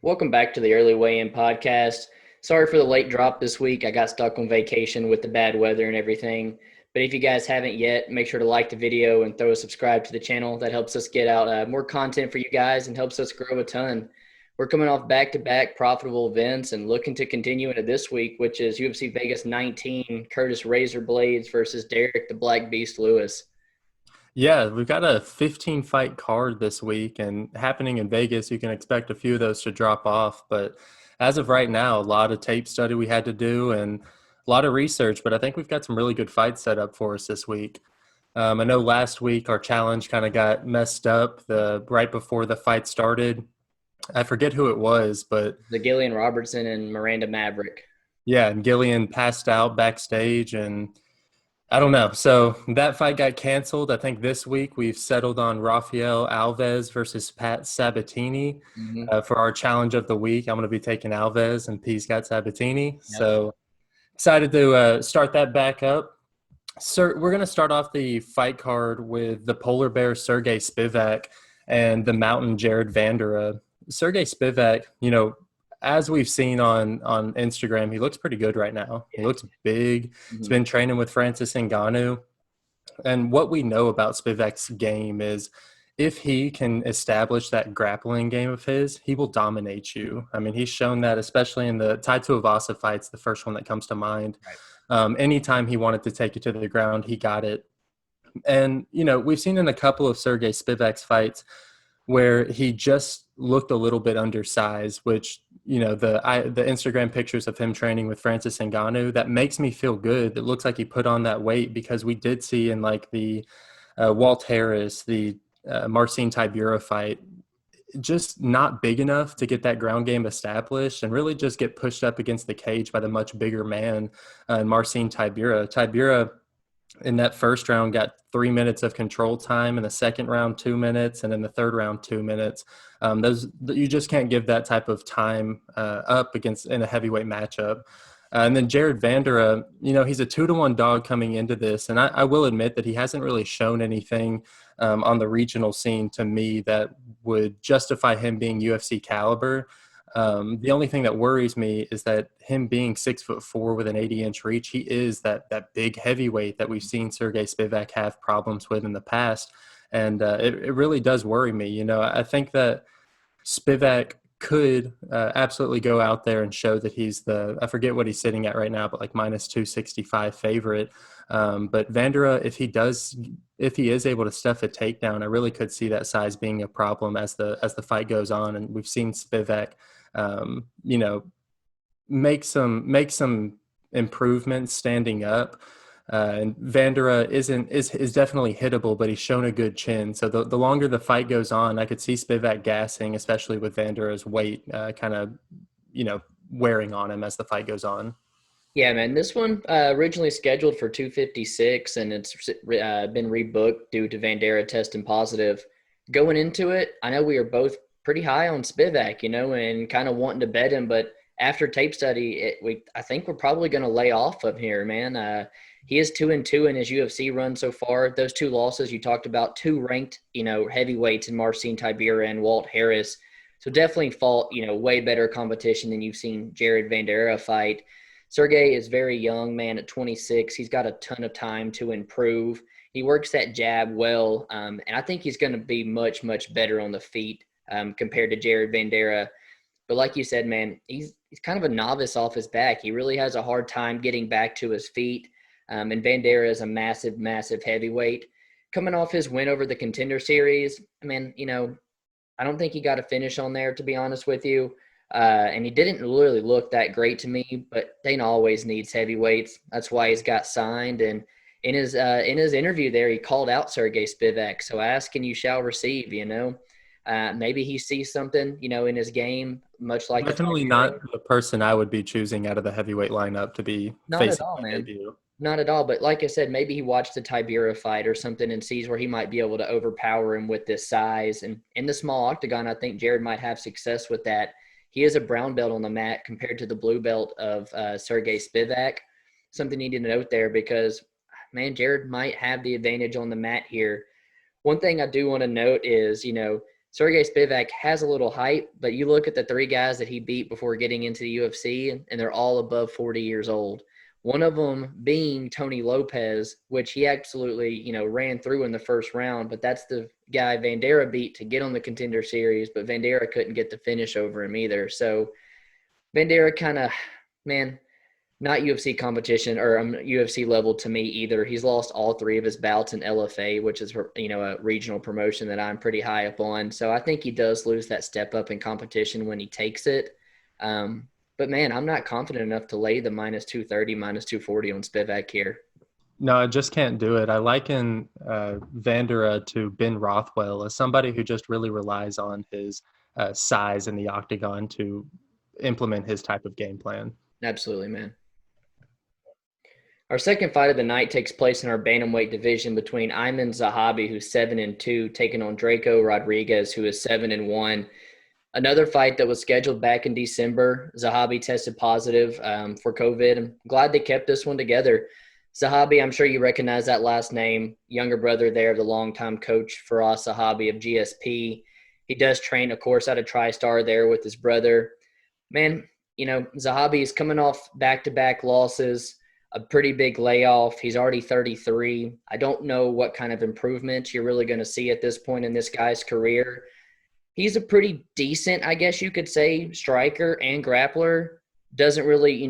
Welcome back to the Early Weigh-In podcast. Sorry for the late drop this week. I got stuck on vacation with the bad weather and everything. But if you guys haven't yet, make sure to like the video and throw a subscribe to the channel. That helps us get out more content for you guys and helps us grow a ton. We're coming off back-to-back profitable events and looking to continue into this week, which is UFC Vegas 19, Curtis Razor Blaydes versus Derrick the Black Beast Lewis. Yeah, we've got a 15 fight card this week, and happening in Vegas, you can expect a few of those to drop off. But as of right now, a lot of tape study we had to do and a lot of research, but I think we've got some really good fights set up for us this week. I know last week our challenge kind of got messed up the right before the fight started. I forget who it was, but The Gillian Robertson and Miranda Maverick. yeah, and Gillian passed out backstage, and I don't know. So that fight got canceled. I think this week we've settled on Rafael Alves versus Pat Sabatini Mm-hmm. for our challenge of the week. I'm going to be taking Alves, and P's got Sabatini. Yep. So excited to start that back up. Sir, we're going to start off the fight card with the Polar Bear Sergey Spivak and the Mountain Jared Vandera. Sergey Spivak, as we've seen on Instagram, he looks pretty good right now. He looks big. He's Mm-hmm. been training with Francis Ngannou. And what we know about Spivak's game is if he can establish that grappling game of his, he will dominate you. I mean, he's shown that, especially in the Tai Tuivasa fights, the first one that comes to mind. Right. Anytime he wanted to take it to the ground, he got it. And, we've seen in a couple of Sergey Spivak's fights where he just looked a little bit undersized, which, the Instagram pictures of him training with Francis Ngannou, that makes me feel good. It looks like he put on that weight because we did see in like the Walt Harris, the Marcin Tybura fight, just not big enough to get that ground game established and really just get pushed up against the cage by the much bigger man, Marcin Tybura. Tybura in that first round got 3 minutes of control time, in the second round 2 minutes, and in the third round 2 minutes. Those you just can't give that type of time up against in a heavyweight matchup. And then Jared Vandera, he's a 2-1 dog coming into this, and I will admit that he hasn't really shown anything on the regional scene to me that would justify him being UFC caliber. The only thing that worries me is that him being 6'4" with an 80-inch reach, he is that big heavyweight that we've seen Sergey Spivak have problems with in the past, and it really does worry me. I think that Spivak could absolutely go out there and show that he's I forget what he's sitting at right now, but like minus 265 favorite. But Vandera, if he is able to stuff a takedown, I really could see that size being a problem as the fight goes on, and we've seen Spivak make some improvements standing up. And Vandera is definitely hittable, but he's shown a good chin. So the longer the fight goes on, I could see Spivak gassing, especially with Vandera's weight kind of wearing on him as the fight goes on. Yeah, man. This one originally scheduled for 256, and it's been rebooked due to Vandera testing positive. Going into it, I know we are both pretty high on Spivak, and kind of wanting to bet him, but after tape study, I think we're probably going to lay off of here, man. He is 2-2 in his UFC run so far. Those two losses you talked about, two ranked, heavyweights in Marcin Tybura and Walt Harris. So definitely fought, way better competition than you've seen Jared Vandera fight. Sergey is very young, man, at 26. He's got a ton of time to improve. He works that jab well, and I think he's going to be much, much better on the feet compared to Jared Vandera. But like you said, man, he's kind of a novice off his back. He really has a hard time getting back to his feet. And Vandera is a massive, massive heavyweight. Coming off his win over the Contender Series, man, I don't think he got a finish on there, to be honest with you. And he didn't really look that great to me, but Dana always needs heavyweights. That's why he's got signed. And in his interview there, he called out Sergey Spivak. So ask and you shall receive, Maybe he sees something, in his game, much like Definitely not the person I would be choosing out of the heavyweight lineup to be Not at facing all, my man. debut. Not at all. But like I said, maybe he watched the Tibera fight or something and sees where he might be able to overpower him with this size. And in the small octagon, I think Jared might have success with that. He is a brown belt on the mat compared to the blue belt of Sergey Spivak. Something you need to note there because, man, Jared might have the advantage on the mat here. One thing I do want to note is, Sergey Spivak has a little hype, but you look at the three guys that he beat before getting into the UFC, and they're all above 40 years old. One of them being Tony Lopez, which he absolutely, ran through in the first round, but that's the guy Vanderaa beat to get on the Contender Series, but Vanderaa couldn't get the finish over him either. So Vanderaa kind of, man, not UFC competition or UFC level to me either. He's lost all three of his bouts in LFA, which is, a regional promotion that I'm pretty high up on. So I think he does lose that step up in competition when he takes it. But man, I'm not confident enough to lay the minus 230, minus 240 on Spivak here. No, I just can't do it. I liken Vanderaa to Ben Rothwell as somebody who just really relies on his size in the octagon to implement his type of game plan. Absolutely, man. Our second fight of the night takes place in our bantamweight division between Ayman Zahabi, who's 7-2, taking on Drakkar Rodriguez, who is 7-1. Another fight that was scheduled back in December. Zahabi tested positive for COVID. I'm glad they kept this one together. Zahabi, I'm sure you recognize that last name, younger brother there, the longtime coach Faraz Zahabi of GSP. He does train, of course, out of TriStar there with his brother. Man, Zahabi is coming off back-to-back losses, a pretty big layoff. He's already 33. I don't know what kind of improvement you're really going to see at this point in this guy's career. He's a pretty decent, I guess you could say, striker and grappler. Doesn't really,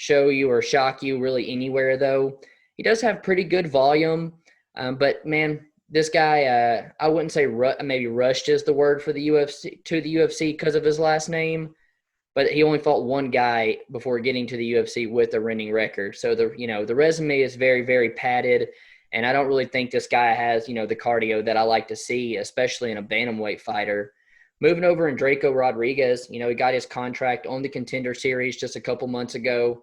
show you or shock you really anywhere, though. He does have pretty good volume. But, man, this guy, I wouldn't say maybe rushed is the word for the UFC because of his last name. But he only fought one guy before getting to the UFC with a winning record. So the resume is very, very padded, and I don't really think this guy has, the cardio that I like to see, especially in a bantamweight fighter. Moving over in Drakkar Rodriguez, he got his contract on the Contender Series just a couple months ago.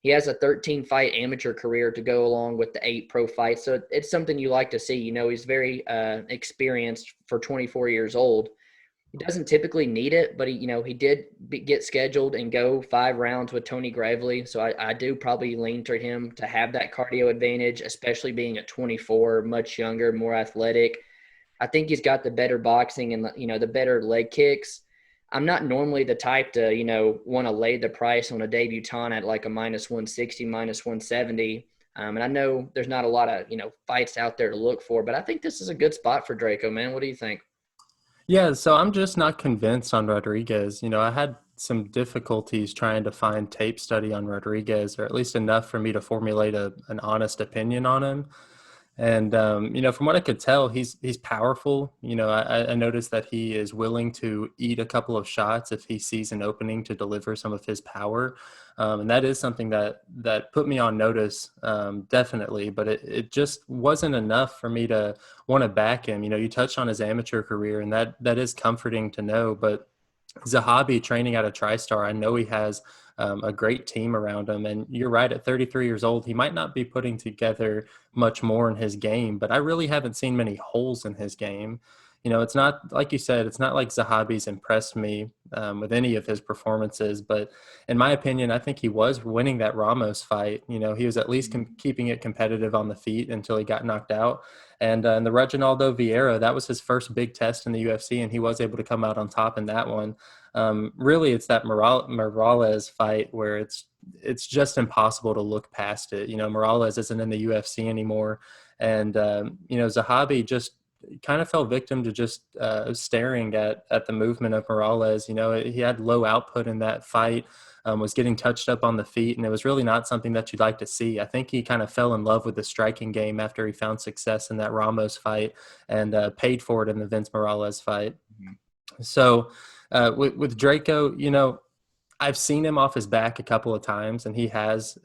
He has a 13-fight amateur career to go along with the 8 pro fights, so it's something you like to see. He's very experienced for 24 years old. He doesn't typically need it, but he did get scheduled and go 5 rounds with Tony Gravely. So I do probably lean toward him to have that cardio advantage, especially being at 24, much younger, more athletic. I think he's got the better boxing and, the better leg kicks. I'm not normally the type to, want to lay the price on a debutant at like a minus 160, minus 170. And I know there's not a lot of, fights out there to look for, but I think this is a good spot for Drakkar, man. What do you think? Yeah, so I'm just not convinced on Rodriguez. I had some difficulties trying to find tape study on Rodriguez, or at least enough for me to formulate an honest opinion on him. And, from what I could tell, he's powerful. I noticed that he is willing to eat a couple of shots if he sees an opening to deliver some of his power. And that is something that put me on notice, definitely. But it just wasn't enough for me to want to back him. You touched on his amateur career, and that is comforting to know. But Zahabi training out of TriStar, I know he has a great team around him. And you're right, at 33 years old, he might not be putting together much more in his game, but I really haven't seen many holes in his game. It's not, like you said, it's not like Zahabi's impressed me with any of his performances, but in my opinion, I think he was winning that Ramos fight. He was at least keeping it competitive on the feet until he got knocked out. And in the Reginaldo Vieira, that was his first big test in the UFC, and he was able to come out on top in that one. Really, it's that Morales fight where it's just impossible to look past it. Morales isn't in the UFC anymore, and Zahabi just kind of fell victim to just staring at the movement of Morales. He had low output in that fight, was getting touched up on the feet, and it was really not something that you'd like to see. I think he kind of fell in love with the striking game after he found success in that Ramos fight and paid for it in the Vince Morales fight. Mm-hmm. So with Draco, I've seen him off his back a couple of times, and he has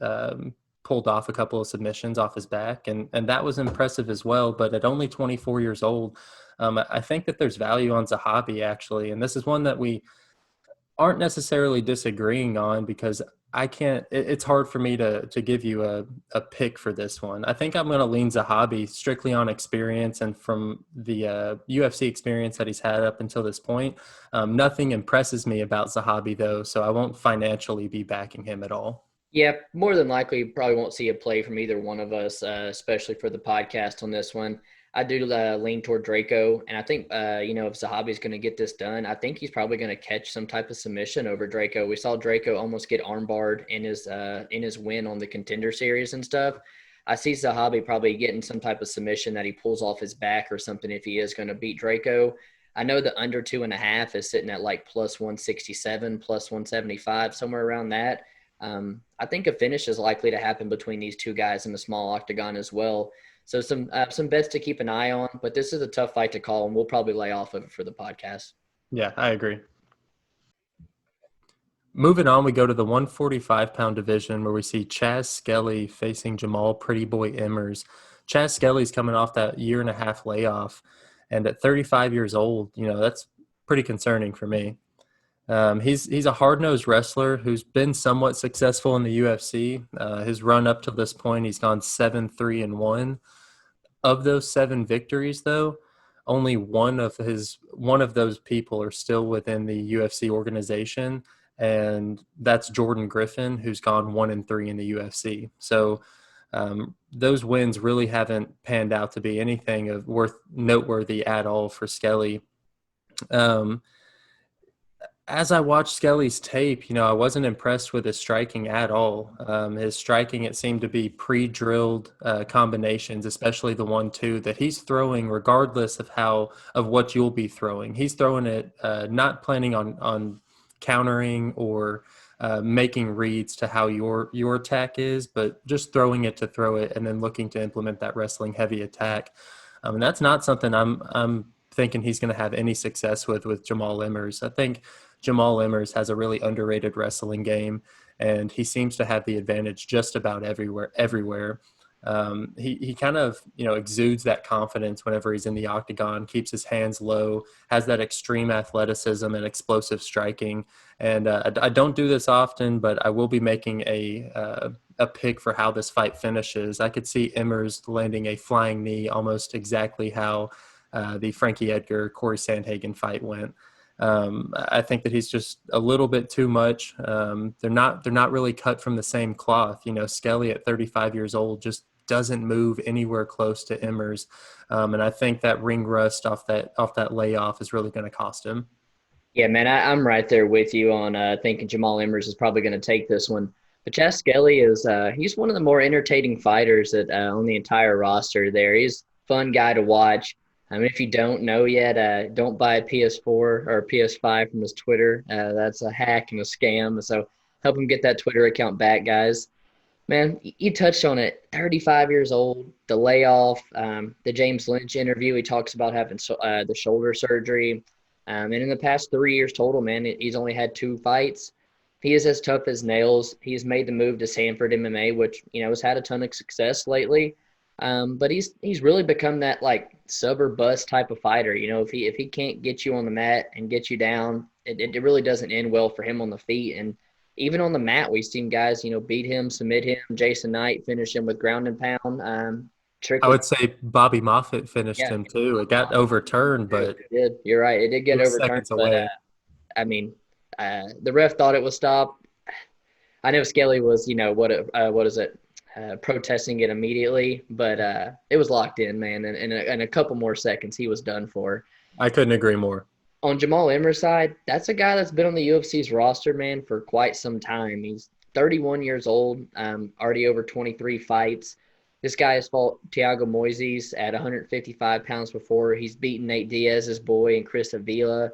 pulled off a couple of submissions off his back, and that was impressive as well. But at only 24 years old, I think that there's value on Zahabi, actually. And this is one that we aren't necessarily disagreeing on, because it's hard for me to give you a pick for this one. I think I'm going to lean Zahabi strictly on experience, and from the UFC experience that he's had up until this point. Nothing impresses me about Zahabi, though, so I won't financially be backing him at all. Yeah, more than likely, you probably won't see a play from either one of us, especially for the podcast on this one. I do lean toward Draco, and I think if Zahabi's going to get this done, I think he's probably going to catch some type of submission over Draco. We saw Draco almost get armbarred in his win on the Contender Series and stuff. I see Zahabi probably getting some type of submission that he pulls off his back or something if he is going to beat Draco. I know the under 2.5 is sitting at like plus 167, plus 175, somewhere around that. I think a finish is likely to happen between these two guys in the small octagon as well. So some bets to keep an eye on, but this is a tough fight to call, and we'll probably lay off of it for the podcast. Yeah, I agree. Moving on, we go to the 145-pound division where we see Chaz Skelly facing Jamall Pretty Boy Emmers. Chaz Skelly's coming off that year-and-a-half layoff, and at 35 years old, that's pretty concerning for me. He's a hard-nosed wrestler who's been somewhat successful in the UFC. His run up to this point, he's gone 7-3-1. Of those 7 victories, though, only one of those people are still within the UFC organization, and that's Jordan Griffin, who's gone 1-3 in the UFC. So those wins really haven't panned out to be anything of worth noteworthy at all for Skelly. As I watched Skelly's tape, I wasn't impressed with his striking at all. His striking, it seemed to be pre-drilled combinations, especially the 1-2 that he's throwing, regardless of what you'll be throwing. He's throwing it, not planning on countering or making reads to how your attack is, but just throwing it to throw it and then looking to implement that wrestling heavy attack. And that's not something I'm thinking he's going to have any success with Jamall Emmers. I think Jamall Emmers has a really underrated wrestling game, and he seems to have the advantage just about everywhere. He kind of, exudes that confidence whenever he's in the octagon, keeps his hands low, has that extreme athleticism and explosive striking. And I don't do this often, but I will be making a pick for how this fight finishes. I could see Emmers landing a flying knee almost exactly how the Frankie Edgar Corey Sandhagen fight went. I think that he's just a little bit too much. They're not really cut from the same cloth. Skelly at 35 years old just doesn't move anywhere close to Emmers, and I think that ring rust off that layoff is really going to cost him. Yeah, man, I'm right there with you on thinking Jamall Emmers is probably going to take this one. But Chas Skelly he's one of the more entertaining fighters on the entire roster there. He's a fun guy to watch. I mean, if you don't know yet, don't buy a PS4 or a PS5 from his Twitter. That's a hack and a scam. So help him get that Twitter account back, guys. Man, you touched on it. 35 years old, the layoff, the James Lynch interview. He talks about having the shoulder surgery. And in the past 3 years total, man, he's only had 2 fights. He is as tough as nails. He's made the move to Sanford MMA, which, has had a ton of success lately. But he's really become that like sub or bust type of fighter. If he can't get you on the mat and get you down, it really doesn't end well for him on the feet. And even on the mat, we've seen guys beat him, submit him. Jason Knight finish him with ground and pound. I would say Bobby Moffitt finished Yeah, him too. It got overturned, but it did. You're right. It did get overturned, seconds but away. I mean, the ref thought it was stopped. I know Skelly was, what is it? Protesting it immediately, but it was locked in, man. And in a couple more seconds, he was done for. I couldn't agree more. On Jamall Emmers' side, that's a guy that's been on the UFC's roster, man, for quite some time. He's 31 years old, already over 23 fights. This guy has fought Thiago Moises at 155 pounds before. He's beaten Nate Diaz's boy and Chris Avila,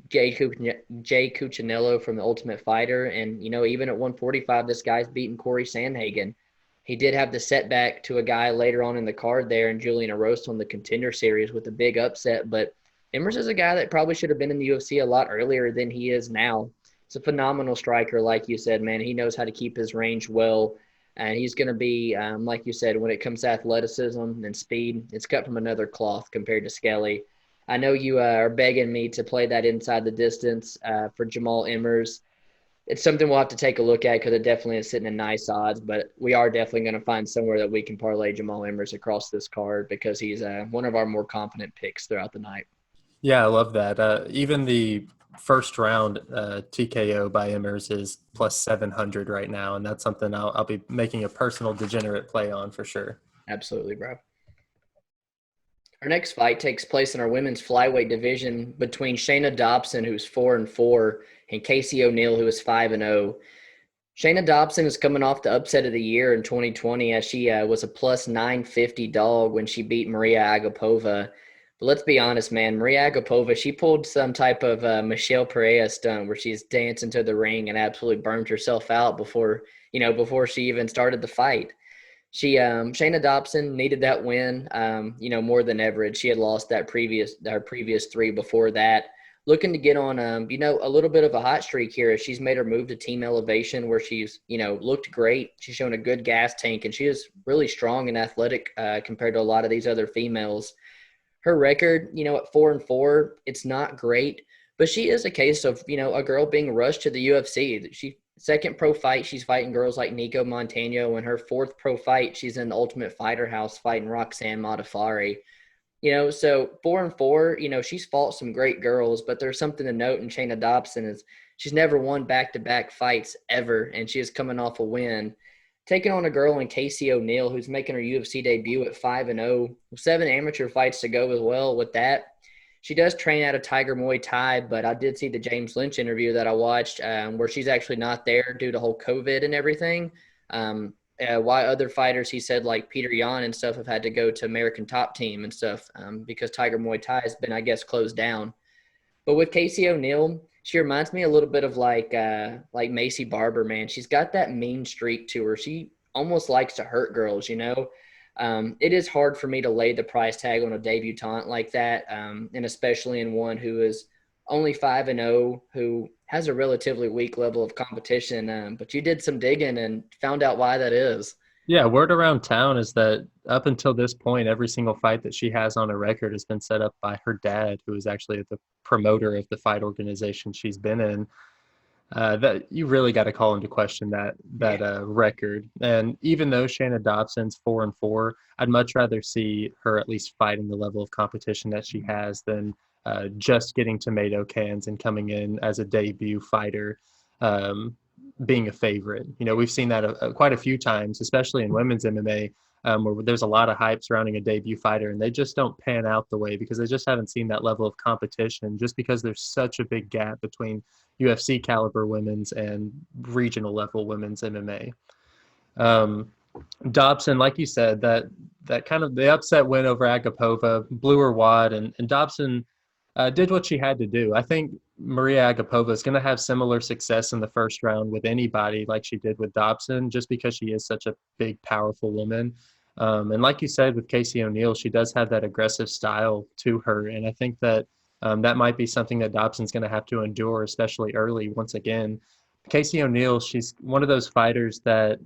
Jay Cuccinello from The Ultimate Fighter. And, even at 145, this guy's beaten Corey Sandhagen. He did have the setback to a guy later on in the card there in Julian Erosa on the Contender Series with a big upset. But Emmers is a guy that probably should have been in the UFC a lot earlier than he is now. He's a phenomenal striker, like you said, man. He knows how to keep his range well. And he's going to be, like you said, when it comes to athleticism and speed, it's cut from another cloth compared to Skelly. I know you are begging me to play that inside the distance for Jamall Emmers. It's something we'll have to take a look at because it definitely is sitting in nice odds, but we are definitely going to find somewhere that we can parlay Jamall Emmers across this card because he's one of our more confident picks throughout the night. Yeah, I love that. Even the first round TKO by Emmers is plus 700 right now, and that's something I'll be making a personal degenerate play on for sure. Absolutely, bro. Our next fight takes place in our women's flyweight division between Shana Dobson, who's 4-4, and Casey O'Neill, who is 5-0. Shana Dobson is coming off the upset of the year in 2020 as she was a plus 950 dog when she beat Maria Agapova. But let's be honest, man, Maria Agapova, she pulled some type of Michelle Pereira stunt where she's dancing to the ring and absolutely burned herself out before she even started the fight. Shana Dobson needed that win, more than ever. She had lost her previous three before that. Looking to get on, a little bit of a hot streak here. She's made her move to Team Elevation where she's, looked great. She's shown a good gas tank, and she is really strong and athletic compared to a lot of these other females. Her record, at 4-4, it's not great, but she is a case of, a girl being rushed to the UFC. She second pro fight, she's fighting girls like Nico Montano, and her fourth pro fight, she's in the Ultimate Fighter House fighting Roxanne Modafari. So 4-4, she's fought some great girls, but there's something to note in Shana Dobson is she's never won back-to-back fights ever, and she is coming off a win. Taking on a girl in Casey O'Neill, who's making her UFC debut at 5-0, 7 amateur fights to go as well with that. She does train out of Tiger Muay Thai, but I did see the James Lynch interview that I watched where she's actually not there due to whole COVID and everything. Why other fighters, he said, like Peter Yan and stuff, have had to go to American Top Team and stuff because Tiger Muay Thai has been, I guess, closed down. But with Casey O'Neill, she reminds me a little bit of like Macy Barber, man. She's got that mean streak to her. She almost likes to hurt girls. It is hard for me to lay the price tag on a debutante like that, and especially in one who is only 5-0, who has a relatively weak level of competition. But you did some digging and found out why that is. Yeah, word around town is that up until this point, every single fight that she has on her record has been set up by her dad, who is actually the promoter of the fight organization she's been in. That you really got to call into question that record. And even though Shana Dobson's 4-4, I'd much rather see her at least fighting the level of competition that she has than just getting tomato cans and coming in as a debut fighter, being a favorite. We've seen that quite a few times, especially in women's MMA. Where there's a lot of hype surrounding a debut fighter, and they just don't pan out the way because they just haven't seen that level of competition, just because there's such a big gap between UFC caliber women's and regional level women's MMA. Dobson, like you said, that kind of the upset win over Agapova blew her wad, and Dobson did what she had to do. I think Maria Agapova is going to have similar success in the first round with anybody like she did with Dobson, just because she is such a big, powerful woman. And like you said, with Casey O'Neill, she does have that aggressive style to her. And I think that that might be something that Dobson's going to have to endure, especially early once again. Casey O'Neill, she's one of those fighters that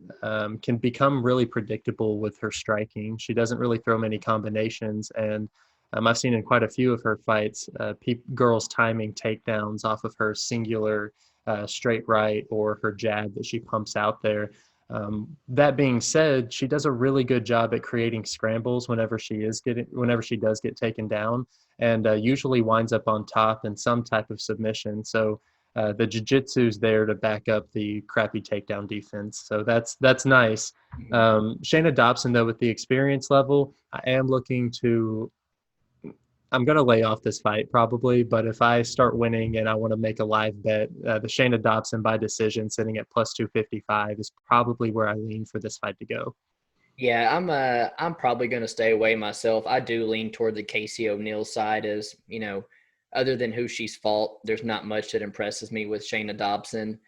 can become really predictable with her striking. She doesn't really throw many combinations. And I've seen in quite a few of her fights, girls timing takedowns off of her singular straight right or her jab that she pumps out there. That being said, she does a really good job at creating scrambles whenever she does get taken down, and usually winds up on top in some type of submission. So the jiu-jitsu's there to back up the crappy takedown defense. So that's nice. Shana Dobson, though, with the experience level, I'm going to lay off this fight probably, but if I start winning and I want to make a live bet, the Shana Dobson by decision sitting at plus 255 is probably where I lean for this fight to go. Yeah, I'm probably going to stay away myself. I do lean toward the Casey O'Neill side as, other than who she's fought, there's not much that impresses me with Shana Dobson.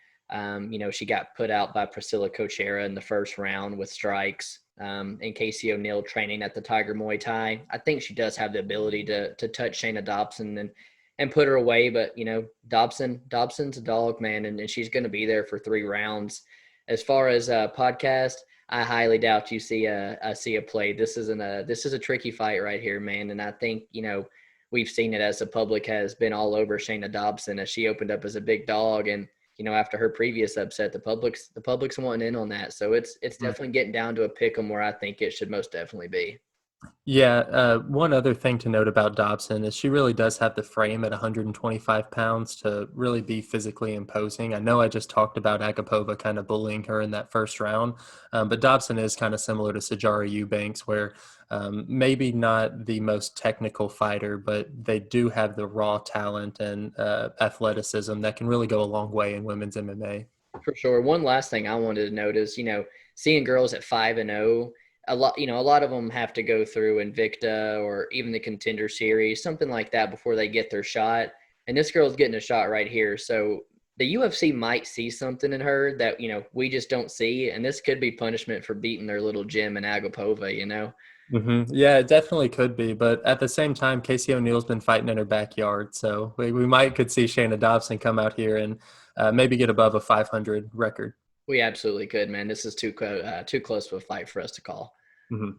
She got put out by Priscilla Cochera in the first round with strikes. And Casey O'Neill training at the Tiger Muay Thai. I think she does have the ability to touch Shana Dobson and put her away. But, Dobson's a dog, man, and she's going to be there for 3 rounds. As far as a podcast, I highly doubt you see a play. This is a tricky fight right here, man. And I think, we've seen it as the public has been all over Shana Dobson as she opened up as a big dog. And, after her previous upset, the public's wanting in on that. So it's definitely getting down to a pick 'em where I think it should most definitely be. Yeah, one other thing to note about Dobson is she really does have the frame at 125 pounds to really be physically imposing. I know I just talked about Agapova kind of bullying her in that first round, but Dobson is kind of similar to Sajara Eubanks, where maybe not the most technical fighter, but they do have the raw talent and athleticism that can really go a long way in women's MMA. For sure. One last thing I wanted to note is, seeing girls at 5-0, a lot of them have to go through Invicta or even the Contender Series, something like that before they get their shot. And this girl's getting a shot right here. So the UFC might see something in her that, we just don't see. And this could be punishment for beating their little gem in Agapova. Yeah, it definitely could be, but at the same time, Casey O'Neill's been fighting in her backyard, so we might could see Shana Dobson come out here and maybe get above a 500 record. We absolutely could, man. This is too close to a fight for us to call. Mhm.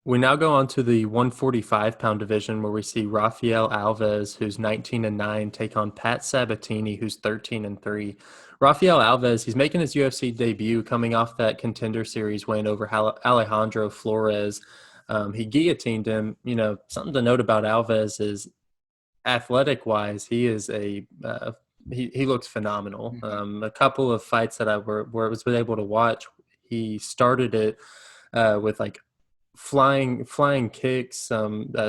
We now go on to the 145-pound division where we see Rafael Alves, who's 19-9, take on Pat Sabatini, who's 13-3. Rafael Alves, he's making his UFC debut coming off that Contender Series win over Alejandro Flores. He guillotined him. Something to note about Alves is athletic-wise, he is he looks phenomenal. A couple of fights that I was able to watch, he started it with like flying kicks,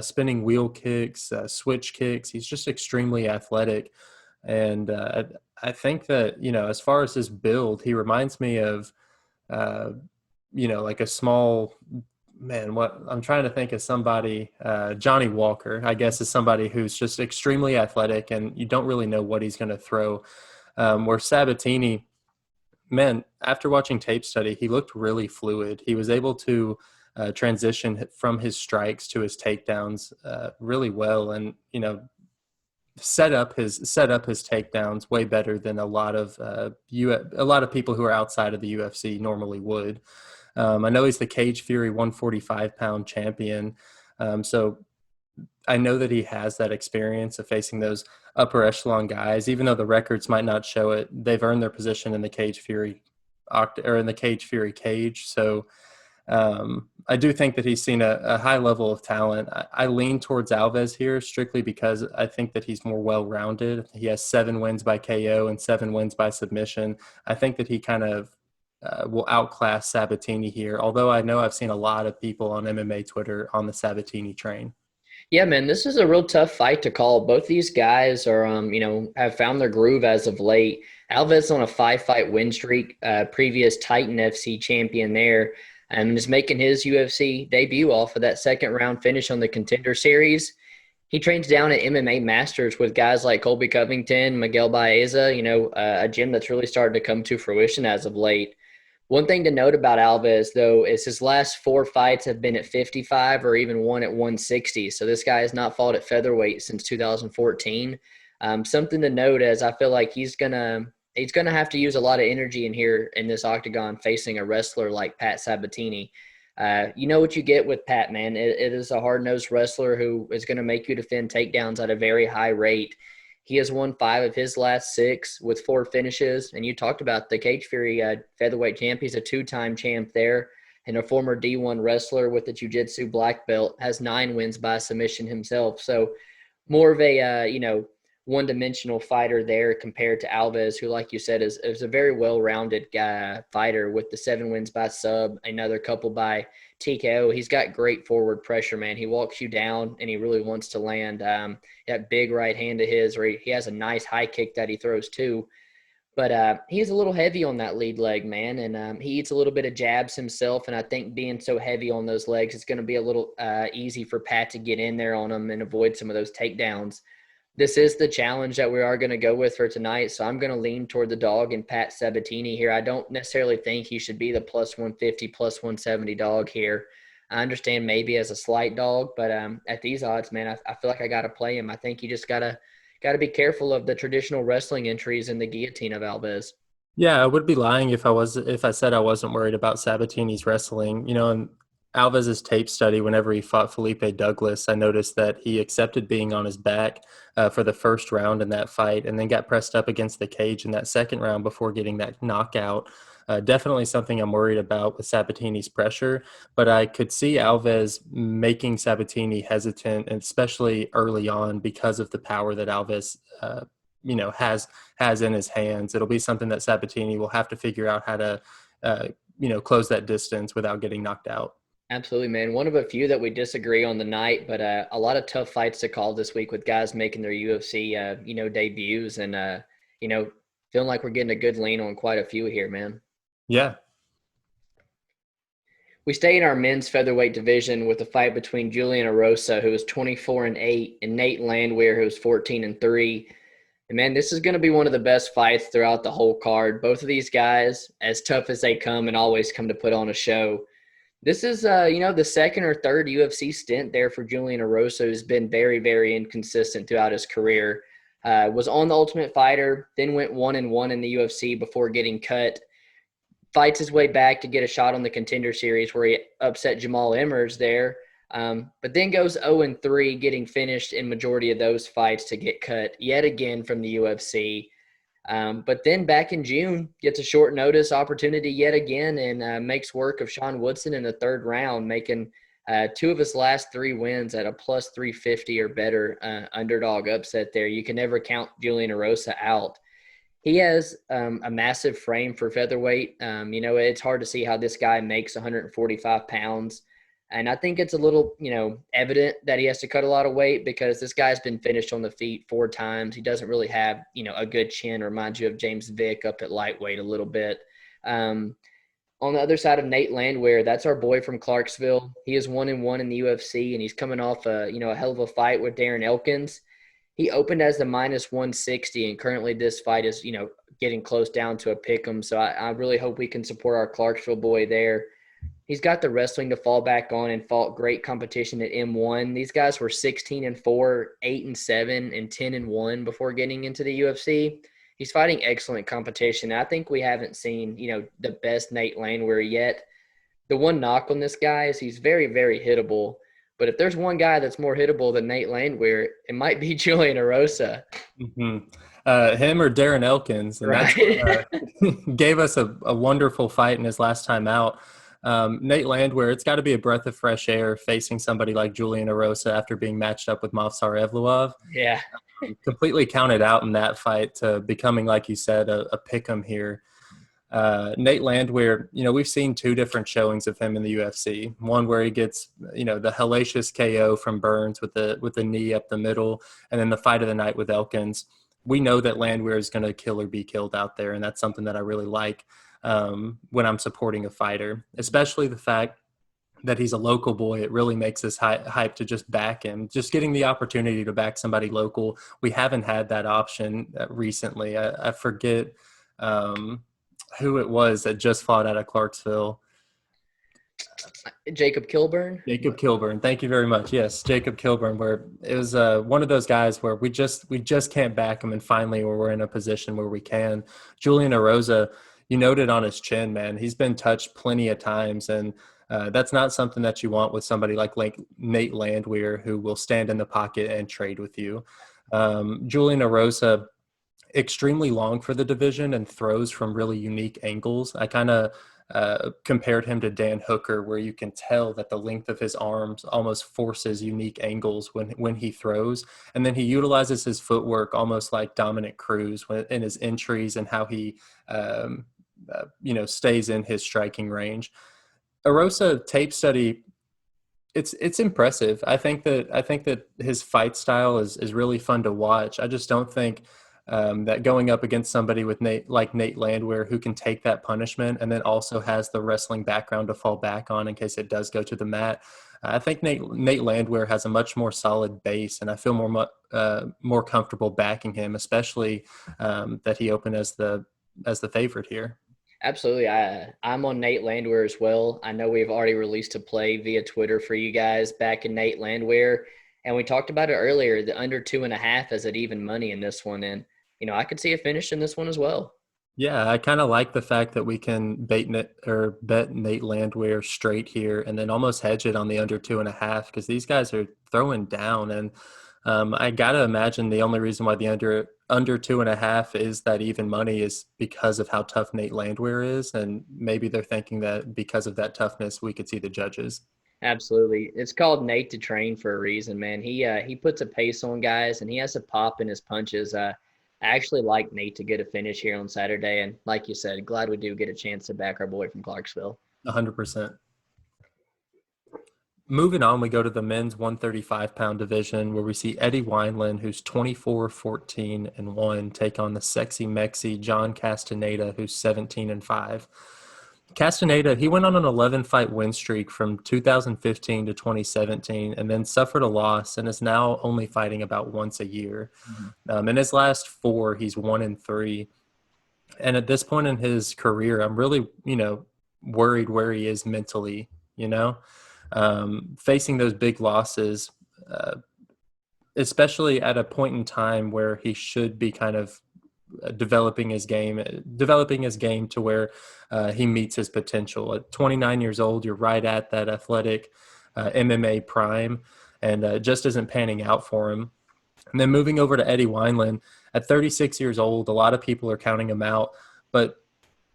spinning wheel kicks, switch kicks. He's just extremely athletic. And I think that, as far as his build, he reminds me of, like a small man. What I'm trying to think of somebody, Johnny Walker, I guess, is somebody who's just extremely athletic and you don't really know what he's going to throw. Where Sabatini, man, after watching tape study, he looked really fluid. He was able to transition from his strikes to his takedowns really well, and set up his takedowns way better than a lot of people who are outside of the UFC normally would. I know he's the Cage Fury 145-pound champion, so I know that he has that experience of facing those upper echelon guys. Even though the records might not show it, they've earned their position in the Cage Fury or in the Cage Fury cage. So I do think that he's seen a high level of talent. I lean towards Alves here strictly because I think that he's more well-rounded. He has 7 wins by KO and 7 wins by submission. I think that he kind of will outclass Sabatini here, although I know I've seen a lot of people on MMA Twitter on the Sabatini train. Yeah, man, this is a real tough fight to call. Both these guys are, have found their groove as of late. Alves on a 5-fight win streak, previous Titan FC champion there, and is making his UFC debut off of that second round finish on the Contender Series. He trains down at MMA Masters with guys like Colby Covington, Miguel Baeza, a gym that's really started to come to fruition as of late. One thing to note about Alves, though, is his last 4 fights have been at 55 or even one at 160. So this guy has not fought at featherweight since 2014. Something to note is I feel like he's gonna have to use a lot of energy in here in this octagon facing a wrestler like Pat Sabatini. You know what you get with Pat, man. It is a hard-nosed wrestler who is going to make you defend takedowns at a very high rate. He has won 5 of his last 6 with 4 finishes. And you talked about the Cage Fury featherweight champ. He's a 2-time champ there and a former D1 wrestler with the jiu-jitsu black belt, has 9 wins by submission himself. So more of a, one-dimensional fighter there compared to Alves, who, like you said, is a very well-rounded fighter with the 7 wins by sub, another couple by TKO. He's got great forward pressure, man. He walks you down, and he really wants to land that big right hand of his, or he has a nice high kick that he throws too. But he's a little heavy on that lead leg, man, and he eats a little bit of jabs himself, and I think being so heavy on those legs, it's going to be a little easy for Pat to get in there on him and avoid some of those takedowns. This is the challenge that we are going to go with for tonight, so I'm going to lean toward the dog and Pat Sabatini here. I don't necessarily think he should be the plus 150, plus 170 dog here. I understand maybe as a slight dog, but at these odds, man, I feel like I got to play him. I think you just gotta be careful of the traditional wrestling entries in the guillotine of Alves. Yeah, I would be lying if I said I wasn't worried about Sabatini's wrestling. And Alves's tape study, whenever he fought Felipe Douglas, I noticed that he accepted being on his back for the first round in that fight and then got pressed up against the cage in that second round before getting that knockout. Definitely something I'm worried about with Sabatini's pressure, but I could see Alves making Sabatini hesitant, and especially early on because of the power that Alves, has in his hands. It'll be something that Sabatini will have to figure out how to, close that distance without getting knocked out. Absolutely, man. One of a few that we disagree on the night, but a lot of tough fights to call this week with guys making their UFC, debuts, and you know, feeling like we're getting a good lean on quite a few here, man. Yeah. We stay in our men's featherweight division with a fight between Julian Erosa, who is 24-8, and Nate Landwehr, who is 14-3. And man, this is going to be one of the best fights throughout the whole card. Both of these guys, as tough as they come and always come to put on a show. This is, the second or third UFC stint there for Julian Erosa, who's been very, very inconsistent throughout his career. Was on the Ultimate Fighter, then went 1-1 in the UFC before getting cut. Fights his way back to get a shot on the Contender Series where he upset Jamall Emmers there. But then goes 0-3, getting finished in majority of those fights to get cut yet again from the UFC. But then back in June, gets a short notice opportunity yet again and makes work of Sean Woodson in the third round, making two of his last three wins at a plus 350 or better underdog upset there. You can never count Julian Erosa out. He has a massive frame for featherweight. It's hard to see how this guy makes 145 pounds. And I think it's a little, evident that he has to cut a lot of weight because this guy's been finished on the feet 4 times. He doesn't really have, a good chin. Reminds you of James Vick up at lightweight a little bit. On the other side of Nate Landwehr, that's our boy from Clarksville. He is 1-1 in the UFC, and he's coming off a hell of a fight with Darren Elkins. He opened as the minus 160, and currently this fight is, getting close down to a pick'em. So I really hope we can support our Clarksville boy there. He's got the wrestling to fall back on and fought great competition at M1. These guys were 16-4, 8-7, and 10-1 before getting into the UFC. He's fighting excellent competition. I think we haven't seen, the best Nate Landwehr yet. The one knock on this guy is he's very, very hittable. But if there's one guy that's more hittable than Nate Landwehr, it might be Julian Erosa. Mm-hmm. Him or Darren Elkins. And right. That's gave us a wonderful fight in his last time out. Nate Landwehr, it's got to be a breath of fresh air facing somebody like Julian Erosa after being matched up with Movsar Evloev. Yeah. Completely counted out in that fight to becoming, like you said, a pick'em here. Nate Landwehr, we've seen 2 different showings of him in the UFC. One where he gets, the hellacious KO from Burns with the knee up the middle, and then the fight of the night with Elkins. We know that Landwehr is going to kill or be killed out there, and that's something that I really like when I'm supporting a fighter, especially the fact that he's a local boy. It really makes us hype to just back him. Just getting the opportunity to back somebody local. We haven't had that option recently. I forget who it was that just fought out of Clarksville. Jacob Kilburn. Jacob Kilburn. Thank you very much. Yes, Jacob Kilburn, where it was one of those guys where we just can't back him, and finally we're in a position where we can. Julian Erosa, you noted on his chin, man, he's been touched plenty of times, and that's not something that you want with somebody like Nate Landwehr, who will stand in the pocket and trade with you. Julian Erosa, extremely long for the division and throws from really unique angles. I kind of compared him to Dan Hooker, where you can tell that the length of his arms almost forces unique angles when he throws. And then he utilizes his footwork almost like Dominic Cruz in his entries and how he, stays in his striking range. Erosa tape study, it's impressive. I think that his fight style is really fun to watch. I just don't think that going up against somebody with Nate Landwehr, who can take that punishment and then also has the wrestling background to fall back on in case it does go to the mat. I think Nate Landwehr has a much more solid base, and I feel more comfortable backing him, especially that he opened as the favorite here. Absolutely. I'm on Nate Landwehr as well. I know we've already released a play via Twitter for you guys back in Nate Landwehr, and we talked about it earlier, the under 2.5 is at even money in this one. And, I could see a finish in this one as well. Yeah, I kind of like the fact that we can bet Nate Landwehr straight here and then almost hedge it on the under 2.5 because these guys are throwing down. And I got to imagine the only reason why the under under 2.5 is that even money is because of how tough Nate Landwehr is. And maybe they're thinking that because of that toughness, we could see the judges. Absolutely. It's called Nate to train for a reason, man. He puts a pace on guys and he has a pop in his punches. I actually like Nate to get a finish here on Saturday. And like you said, glad we do get a chance to back our boy from Clarksville. 100%. Moving on, we go to the men's 135-pound division where we see Eddie Wineland, who's 24-14-1, take on the sexy Mexi John Castaneda, who's 17-5. Castaneda, he went on an 11-fight win streak from 2015 to 2017 and then suffered a loss and is now only fighting about once a year. In his last 4, he's 1-3. And at this point in his career, I'm really, worried where he is mentally, facing those big losses, especially at a point in time where he should be kind of developing his game to where he meets his potential. At 29 years old, you're right at that athletic MMA prime, and it just isn't panning out for him. And then moving over to Eddie Wineland, at 36 years old, a lot of people are counting him out, but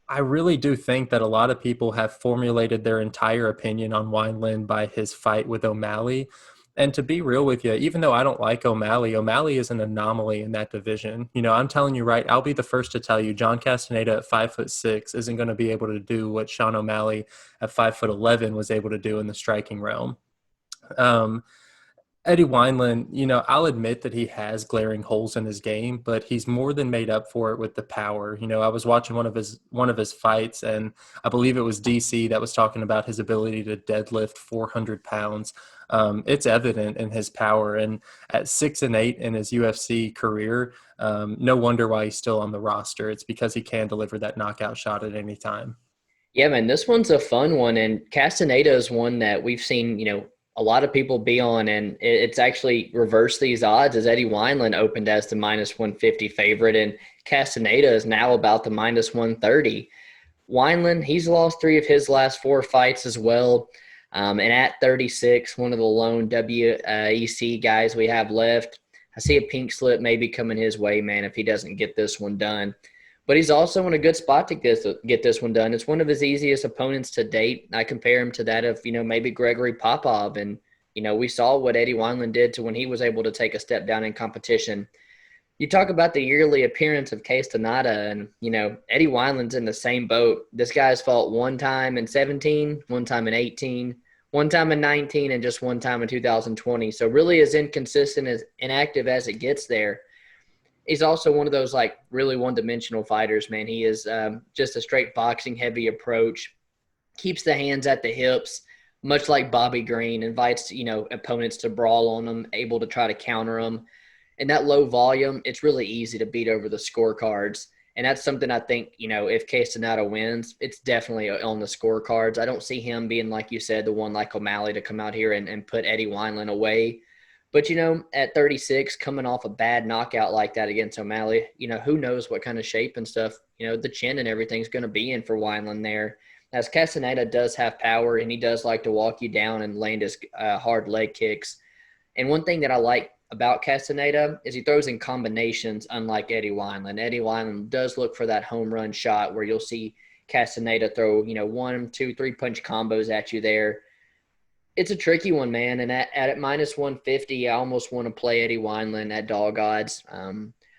I really do think that a lot of people have formulated their entire opinion on Wineland by his fight with O'Malley. And to be real with you, even though I don't like O'Malley is an anomaly in that division. I'm telling you right, I'll be the first to tell you, John Castaneda at 5'6" isn't going to be able to do what Sean O'Malley at 5'11" was able to do in the striking realm. Eddie Wineland, I'll admit that he has glaring holes in his game, but he's more than made up for it with the power. I was watching one of his fights, and I believe it was DC that was talking about his ability to deadlift 400 pounds. It's evident in his power, and at 6-8 in his UFC career, no wonder why he's still on the roster. It's because he can deliver that knockout shot at any time. Yeah, man, this one's a fun one, and Castaneda is one that we've seen, a lot of people be on, and it's actually reversed these odds as Eddie Wineland opened as the -150 favorite, and Castaneda is now about the -130. Wineland, he's lost 3 of his last 4 fights as well. And at 36, one of the lone WEC guys we have left. I see a pink slip maybe coming his way, man, if he doesn't get this one done. But he's also in a good spot to get this one done. It's one of his easiest opponents to date. I compare him to that of, maybe Gregory Popov. And, we saw what Eddie Wineland did to when he was able to take a step down in competition. You talk about the yearly appearance of Castaneda, and, Eddie Wineland's in the same boat. This guy's fought one time in 17, one time in 18, one time in 19, and just one time in 2020. So really as inconsistent, as inactive as it gets there. He's also one of those, really one-dimensional fighters, man. He is just a straight boxing-heavy approach, keeps the hands at the hips, much like Bobby Green, invites, opponents to brawl on him, able to try to counter them. And that low volume, it's really easy to beat over the scorecards. And that's something I think, if Castaneda wins, it's definitely on the scorecards. I don't see him being, like you said, the one like O'Malley to come out here and put Eddie Wineland away. But, at 36, coming off a bad knockout like that against O'Malley, who knows what kind of shape and stuff, the chin and everything's going to be in for Wineland there. As Castaneda does have power, and he does like to walk you down and land his hard leg kicks. And one thing that I like about Castaneda is he throws in combinations unlike Eddie Wineland. Eddie Wineland does look for that home run shot where you'll see Castaneda throw, 1, 2, 3 punch combos at you there. It's a tricky one, man. And at -150, I almost want to play Eddie Wineland at dog odds.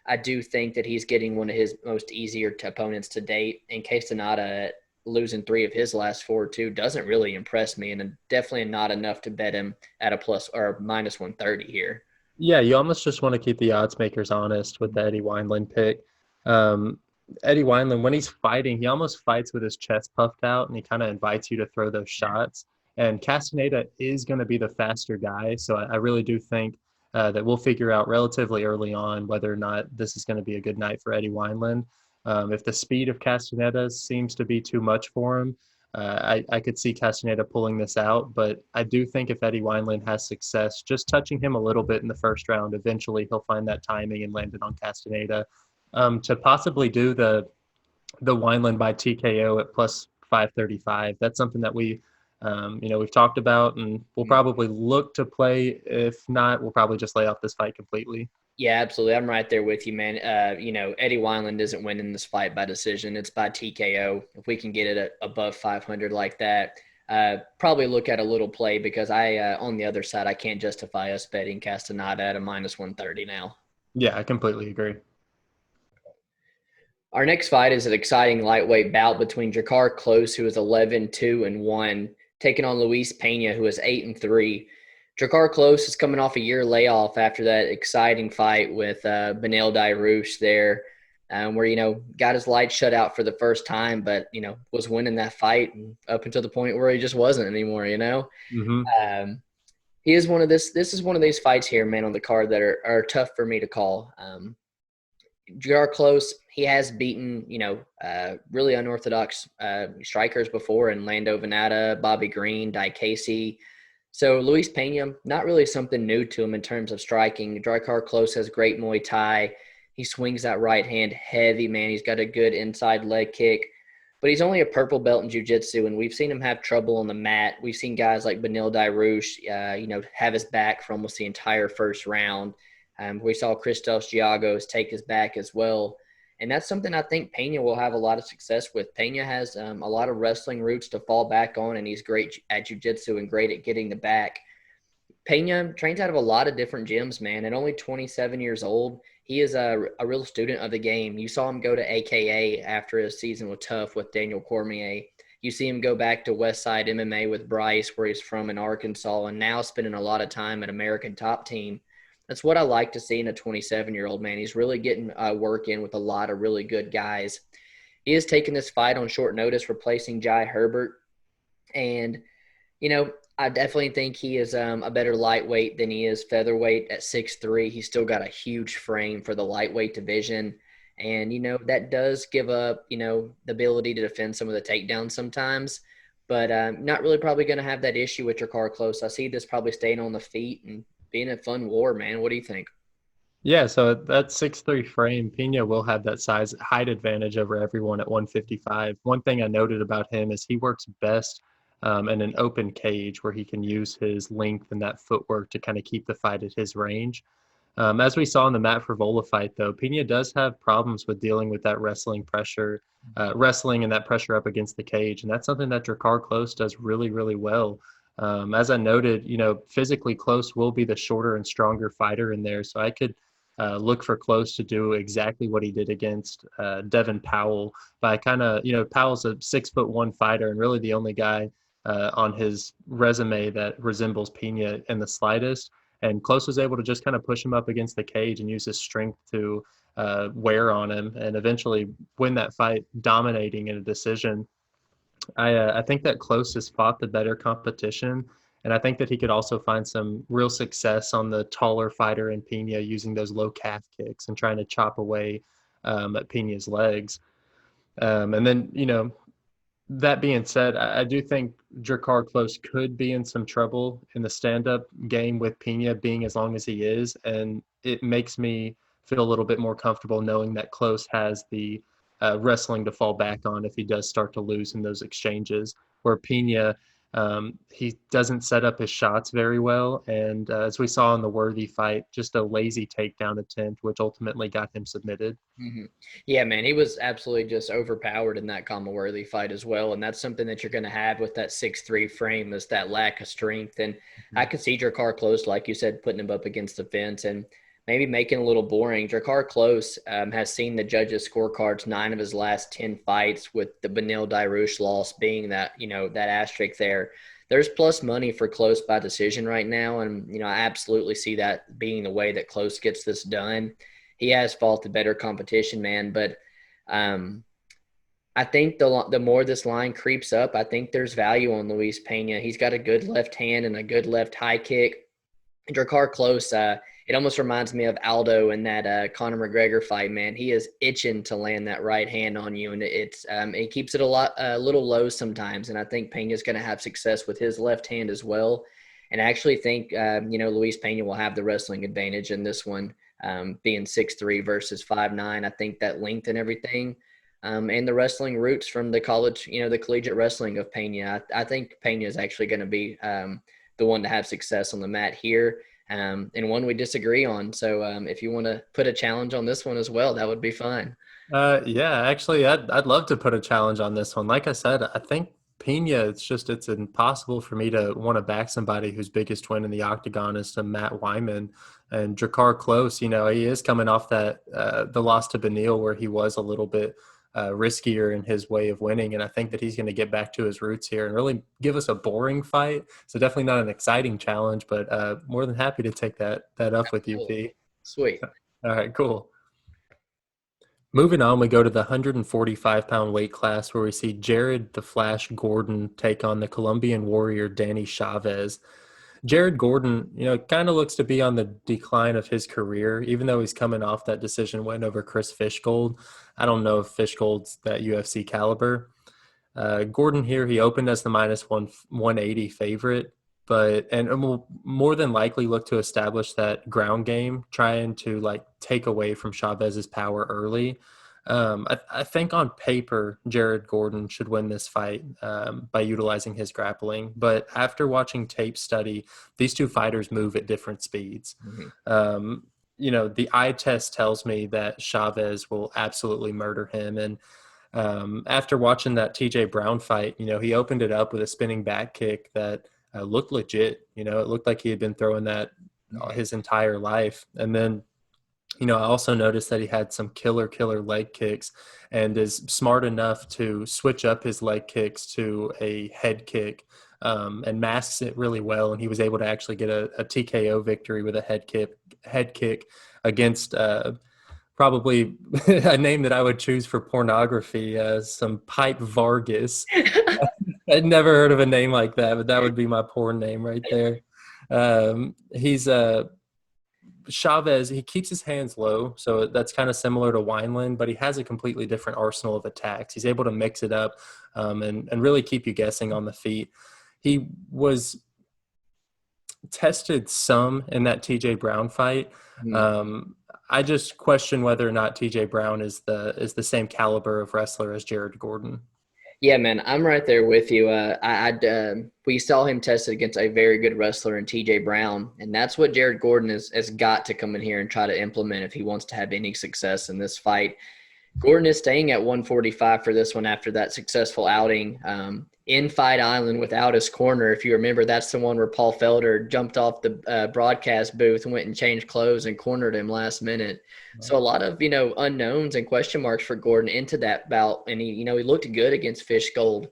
I do think that he's getting one of his most easier opponents to date. And Castaneda, losing 3 of his last 4 too, doesn't really impress me, and definitely not enough to bet him at a plus or -130 here. Yeah, you almost just want to keep the odds makers honest with the Eddie Wineland pick. Eddie Wineland, when he's fighting, he almost fights with his chest puffed out, and he kind of invites you to throw those shots. And Castaneda is going to be the faster guy, so I really do think that we'll figure out relatively early on whether or not this is going to be a good night for Eddie Wineland. If the speed of Castaneda seems to be too much for him, I could see Castaneda pulling this out. But I do think if Eddie Wineland has success, just touching him a little bit in the first round, eventually he'll find that timing and land it on Castaneda. To possibly do the Wineland by TKO at plus 535, that's something that we've talked about, and we'll probably look to play. If not, we'll probably just lay off this fight completely. Yeah, absolutely. I'm right there with you, man. Eddie Wineland isn't winning this fight by decision. It's by TKO. If we can get it above 500 like that, probably look at a little play because on the other side, I can't justify us betting Castaneda at a minus 130 now. Yeah, I completely agree. Our next fight is an exciting lightweight bout between Drakkar Klose, who is 11-2-1, taking on Luis Pena, who is 8-3. Drakkar Klose is coming off a year layoff after that exciting fight with Benel Dairouche there, where, got his lights shut out for the first time, but, was winning that fight up until the point where he just wasn't anymore. Hmm. Um, he is this is one of these fights here, man, on the card that are tough for me to call. Drakkar Klose, he has beaten, really unorthodox strikers before in Lando Venata, Bobby Green, Dai Casey. So Luis Pena, not really something new to him in terms of striking. Drakkar Klose has great Muay Thai. He swings that right hand heavy, man. He's got a good inside leg kick. But he's only a purple belt in jiu-jitsu, and we've seen him have trouble on the mat. We've seen guys like Benil Dairouche, have his back for almost the entire first round. We saw Christos Giagos take his back as well. And that's something I think Pena will have a lot of success with. Pena has a lot of wrestling roots to fall back on, and he's great at jiu-jitsu and great at getting the back. Pena trains out of a lot of different gyms, man. At only 27 years old, he is a real student of the game. You saw him go to AKA after his season was tough with Daniel Cormier. You see him go back to Westside MMA with Bryce, where he's from in Arkansas, and now spending a lot of time at American Top Team. That's what I like to see in a 27-year-old man. He's really getting work in with a lot of really good guys. He is taking this fight on short notice, replacing Jai Herbert. And, I definitely think he is a better lightweight than he is featherweight at 6'3". He's still got a huge frame for the lightweight division. And, that does give up, the ability to defend some of the takedowns sometimes. But not really probably going to have that issue with Drakkar Klose. I see this probably staying on the feet and being a fun war, man. What do you think? Yeah, so at that 6'3" frame, Pena will have that size height advantage over everyone at 155. One thing I noted about him is he works best in an open cage where he can use his length and that footwork to kind of keep the fight at his range. As we saw in the Matt Frivola fight, though, Pena does have problems with dealing with that wrestling pressure, wrestling and that pressure up against the cage. And that's something that Drakkar Klose does really, really well. As I noted, physically Klose will be the shorter and stronger fighter in there. So I could look for Klose to do exactly what he did against Devin Powell by kind of, Powell's a 6'1" fighter and really the only guy on his resume that resembles Pena in the slightest. And Klose was able to just kind of push him up against the cage and use his strength to wear on him and eventually win that fight, dominating in a decision. I think that Klose has fought the better competition, and I think that he could also find some real success on the taller fighter in Pena using those low calf kicks and trying to chop away at Pena's legs. And then, that being said, I do think Drakkar Klose could be in some trouble in the stand-up game with Pena being as long as he is, and it makes me feel a little bit more comfortable knowing that Klose has the wrestling to fall back on if he does start to lose in those exchanges. Where Pena, he doesn't set up his shots very well, and as we saw in the Worthy fight, just a lazy takedown attempt, which ultimately got him submitted. Mm-hmm. Yeah, man, he was absolutely just overpowered in that Worthy fight as well, and that's something that you're going to have with that 6'3" frame is that lack of strength. And I could see Drakkar Klose, like you said, putting him up against the fence and maybe making it a little boring. Drakkar Klose has seen the judges' scorecards 9 of his last 10 fights, with the Benil Dairouche loss being that that asterisk there. There's plus money for Klose by decision right now, and I absolutely see that being the way that Klose gets this done. He has fought the better competition, man. But I think the more this line creeps up, I think there's value on Luis Pena. He's got a good left hand and a good left high kick. Drakkar Klose, it almost reminds me of Aldo in that Conor McGregor fight, man. He is itching to land that right hand on you, and it keeps it a little low sometimes. And I think Pena's going to have success with his left hand as well. And I actually think Luis Pena will have the wrestling advantage in this one. Being 6'3" versus 5'9". I think that length and everything, and the wrestling roots from the college, the collegiate wrestling of Pena. I think Pena is actually going to be the one to have success on the mat here. and one we disagree on. So if you want to put a challenge on this one as well, that would be fine. Yeah, actually, I'd love to put a challenge on this one. Like I said, I think Pena, it's impossible for me to want to back somebody whose biggest win in the octagon is to Matt Wyman and Drakkar Klose. You know, he is coming off that the loss to Beneil where he was a little bit riskier in his way of winning, and I think that he's going to get back to his roots here and really give us a boring fight. So definitely not an exciting challenge, but more than happy to take that up with you, Cool. P. Sweet. All right, cool. Moving on, we go to the 145-pound weight class where we see Jared the Flash Gordon take on the Colombian warrior Danny Chavez. Jared Gordon, you know, kind of looks to be on the decline of his career, even though he's coming off that decision win over Chris Fishgold. I don't know if Fishgold's that UFC caliber. Gordon here, he opened as the minus 180 favorite, but and will more than likely look to establish that ground game, trying to like take away from Chavez's power early. I think on paper, Jared Gordon should win this fight by utilizing his grappling. But after watching tape study, these two fighters move at different speeds. Mm-hmm. You know, the eye test tells me that Chavez will absolutely murder him. And after watching that TJ Brown fight, you know, he opened it up with a spinning back kick that looked legit. You know, it looked like he had been throwing that his entire life. And then, you know, I also noticed that he had some killer leg kicks and is smart enough to switch up his leg kicks to a head kick and masks it really well. And he was able to actually get a TKO victory with a head kick against probably a name that I would choose for pornography, some Pipe Vargas. I'd never heard of a name like that, but that would be my porn name right there. He's Chavez, he keeps his hands low, so that's kind of similar to Wineland, but he has a completely different arsenal of attacks. He's able to mix it up and really keep you guessing on the feet. He was tested some in that TJ Brown fight. I just question whether or not TJ Brown is the same caliber of wrestler as Jared Gordon. Yeah, man, I'm right there with you. We saw him tested against a very good wrestler in TJ Brown, and that's what Jared Gordon has got to come in here and try to implement if he wants to have any success in this fight. Gordon is staying at 145 for this one after that successful outing in Fight Island without his corner. If you remember, that's the one where Paul Felder jumped off the broadcast booth and went and changed clothes and cornered him last minute. So a lot of, you know, unknowns and question marks for Gordon into that bout. And he looked good against Fishgold.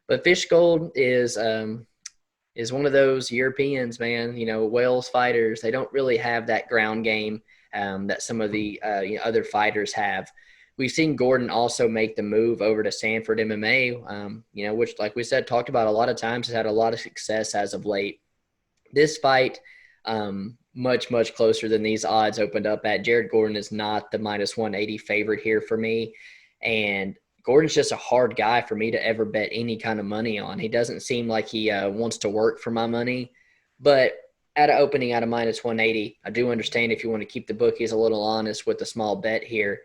But Fishgold is one of those Europeans, man, you know, Wales fighters. They don't really have that ground game that some of the other fighters have. We've seen Gordon also make the move over to Sanford MMA, which, like we said, talked about a lot of times, has had a lot of success as of late. This fight, much closer than these odds opened up at. Jared Gordon is not the minus 180 favorite here for me. And Gordon's just a hard guy for me to ever bet any kind of money on. He doesn't seem like he wants to work for my money. But at an opening at a minus 180, I do understand if you want to keep the bookies a little honest with a small bet here.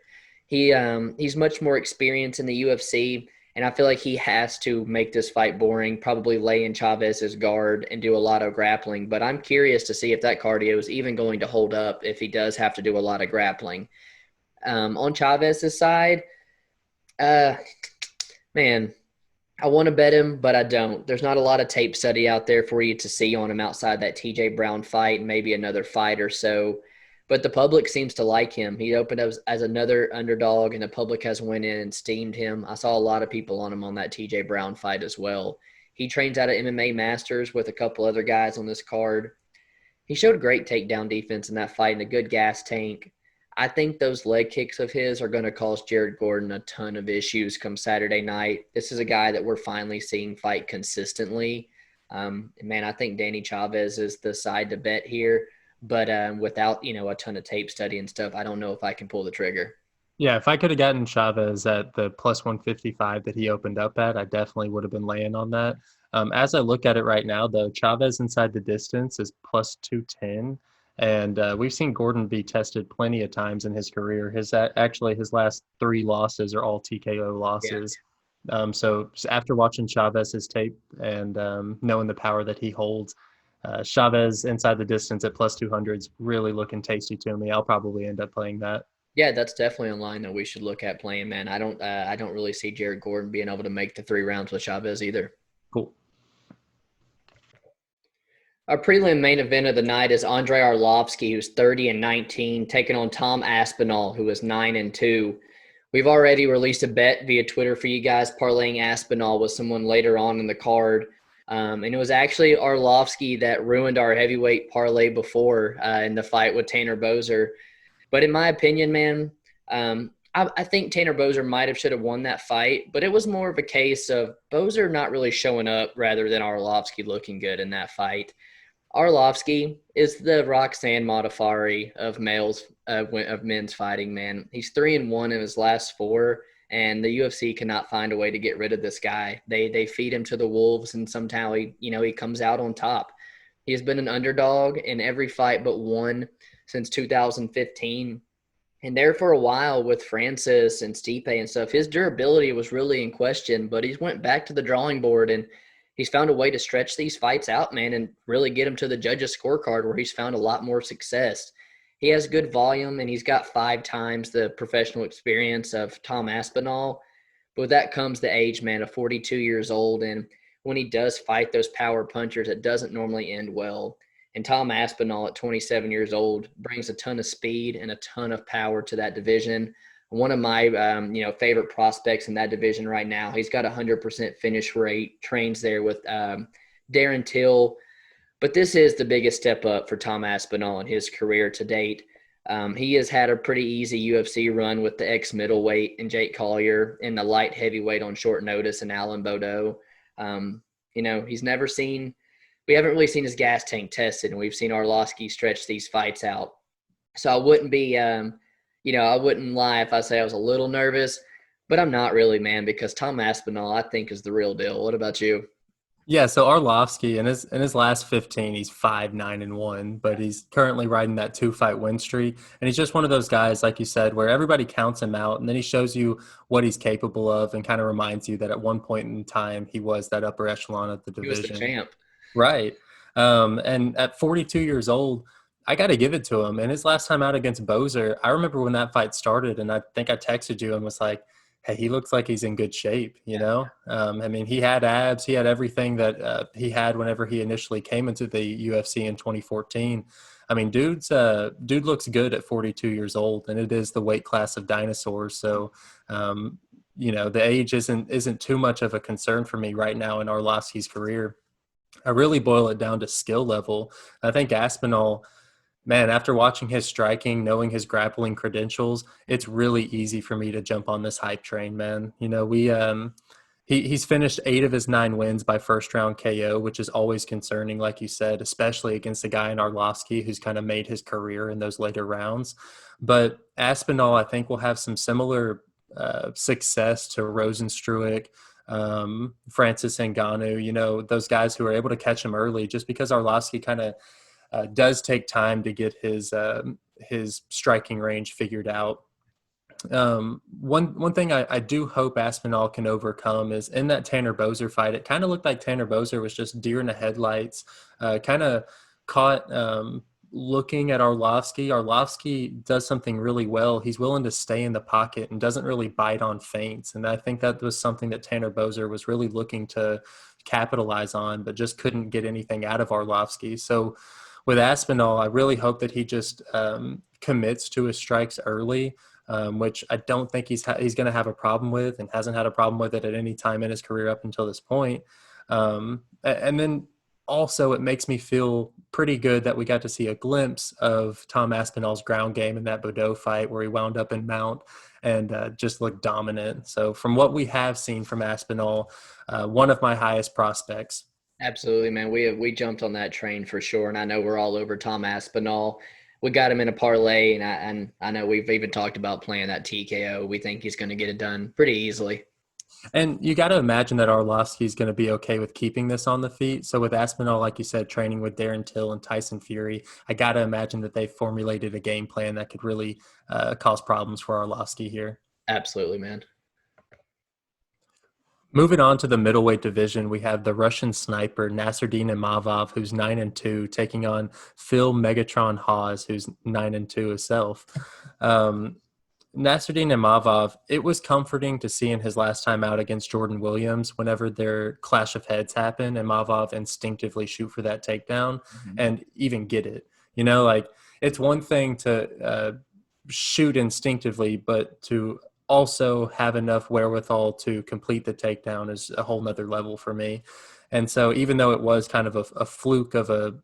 He's much more experienced in the UFC, and I feel like he has to make this fight boring, probably lay in Chavez's guard and do a lot of grappling. But I'm curious to see if that cardio is even going to hold up if he does have to do a lot of grappling. On Chavez's side, man, I want to bet him, but I don't. There's not a lot of tape study out there for you to see on him outside that TJ Brown fight and maybe another fight or so. But the public seems to like him. He opened up as another underdog, and the public has went in and steamed him. I saw a lot of people on him on that TJ Brown fight as well. He trains out of MMA Masters with a couple other guys on this card. He showed great takedown defense in that fight and a good gas tank. I think those leg kicks of his are going to cause Jared Gordon a ton of issues come Saturday night. This is a guy that we're finally seeing fight consistently. Man, I think Danny Chavez is the side to bet here. But without, a ton of tape study and stuff, I don't know if I can pull the trigger. Yeah, if I could have gotten Chavez at the plus 155 that he opened up at, I definitely would have been laying on that. As I look at it right now, though, Chavez inside the distance is plus 210. And we've seen Gordon be tested plenty of times in his career. His last 3 losses are all TKO losses. Yeah. So after watching Chavez's tape and knowing the power that he holds, Chavez inside the distance at plus 200 is really looking tasty to me. I'll probably end up playing that. Yeah, that's definitely a line that we should look at playing, man. I don't really see Jared Gordon being able to make the 3 rounds with Chavez either. Cool. Our prelim main event of the night is Andrei Arlovski, who's 30-19, taking on Tom Aspinall, who is 9-2. We've already released a bet via Twitter for you guys, parlaying Aspinall with someone later on in the card. And it was actually Arlovski that ruined our heavyweight parlay before in the fight with Tanner Boser. But in my opinion, man, I think Tanner Boser might have should have won that fight, but it was more of a case of Boser not really showing up rather than Arlovski looking good in that fight. Arlovski is the Roxanne Modafferi of men's fighting, man. He's 3-1 in his last 4, and the UFC cannot find a way to get rid of this guy. They feed him to the wolves, and somehow he comes out on top. He has been an underdog in every fight but one since 2015. And there for a while with Francis and Stipe and stuff, his durability was really in question, but he's went back to the drawing board and he's found a way to stretch these fights out, man, and really get him to the judges' scorecard where he's found a lot more success. He has good volume, and he's got 5 times the professional experience of Tom Aspinall. But with that comes the age, man, of 42 years old. And when he does fight those power punchers, it doesn't normally end well. And Tom Aspinall at 27 years old brings a ton of speed and a ton of power to that division. One of my favorite prospects in that division right now. He's got 100% finish rate, trains there with Darren Till. But this is the biggest step up for Tom Aspinall in his career to date. He has had a pretty easy UFC run with the ex-middleweight and Jake Collier and the light heavyweight on short notice and Alan Bodeau. He's never seen – we haven't really seen his gas tank tested, and we've seen Arlovski stretch these fights out. So I wouldn't be I wouldn't lie if I say I was a little nervous, but I'm not really, man, because Tom Aspinall, I think, is the real deal. What about you? Yeah, so Arlovski in his last 15, he's 5-9-1, but he's currently riding that 2-fight win streak, and he's just one of those guys, like you said, where everybody counts him out, and then he shows you what he's capable of, and kind of reminds you that at one point in time he was that upper echelon of the division. He was the champ, right? And at 42 years old, I got to give it to him. And his last time out against Boser, I remember when that fight started, and I think I texted you and was like, hey, he looks like he's in good shape, you know? He had abs. He had everything that he had whenever he initially came into the UFC in 2014. Dude looks good at 42 years old, and it is the weight class of dinosaurs. So, the age isn't too much of a concern for me right now in Arlovski's career. I really boil it down to skill level. I think Aspinall, man, after watching his striking, knowing his grappling credentials, it's really easy for me to jump on this hype train, man. He's finished 8 of his 9 wins by first round KO, which is always concerning, like you said, especially against a guy in Arlovski who's kind of made his career in those later rounds. But Aspinall, I think, will have some similar success to Rosenstruik, Francis Ngannou, those guys who are able to catch him early, just because Arlovski kind of does take time to get his striking range figured out. One thing I do hope Aspinall can overcome is in that Tanner Boser fight, it kind of looked like Tanner Boser was just deer in the headlights, kind of caught looking at Arlovski. Arlovski does something really well. He's willing to stay in the pocket and doesn't really bite on feints. And I think that was something that Tanner Boser was really looking to capitalize on, but just couldn't get anything out of Arlovski. So with Aspinall, I really hope that he just commits to his strikes early, which I don't think he's going to have a problem with, and hasn't had a problem with it at any time in his career up until this point. And then also it makes me feel pretty good that we got to see a glimpse of Tom Aspinall's ground game in that Bodeau fight where he wound up in mount and just looked dominant. So from what we have seen from Aspinall, one of my highest prospects. Absolutely, man. We jumped on that train for sure, and I know we're all over Tom Aspinall. We got him in a parlay, and I know we've even talked about playing that TKO. We think he's going to get it done pretty easily. And you got to imagine that Arlovski is going to be okay with keeping this on the feet. So with Aspinall, like you said, training with Darren Till and Tyson Fury, I got to imagine that they formulated a game plan that could really cause problems for Arlovski here. Absolutely, man. Moving on to the middleweight division, we have the Russian sniper Nassourdine Imavov, who's 9-2, taking on Phil Megatron Hawes, who's 9-2 himself. Nassourdine Imavov, it was comforting to see in his last time out against Jordan Williams, whenever their clash of heads happen, Imavov instinctively shoot for that takedown and even get it. Like, it's one thing to shoot instinctively, but to also have enough wherewithal to complete the takedown is a whole nother level for me. And so even though it was kind of a fluke of a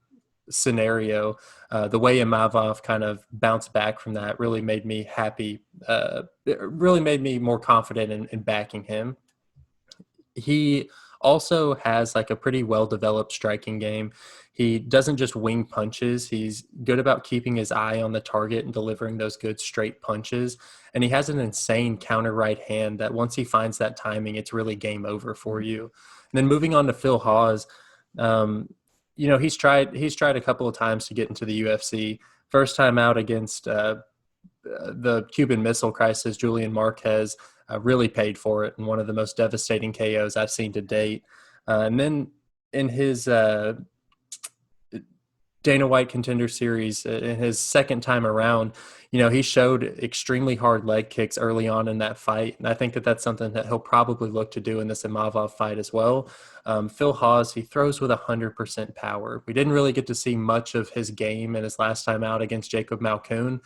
scenario, the way Imavov kind of bounced back from that really made me happy. It really made me more confident in backing him. He also has like a pretty well-developed striking game. He doesn't just wing punches. He's good about keeping his eye on the target and delivering those good straight punches. And he has an insane counter right hand that once he finds that timing, it's really game over for you. And then moving on to Phil Hawes, he's tried a couple of times to get into the UFC. First time out against the Cuban Missile Crisis, Julian Marquez, really paid for it in one of the most devastating KOs I've seen to date. And then in his Dana White Contender Series, in his second time around, he showed extremely hard leg kicks early on in that fight. And I think that that's something that he'll probably look to do in this Imavov fight as well. Phil Hawes, he throws with 100% power. We didn't really get to see much of his game in his last time out against Jacob Malkoun.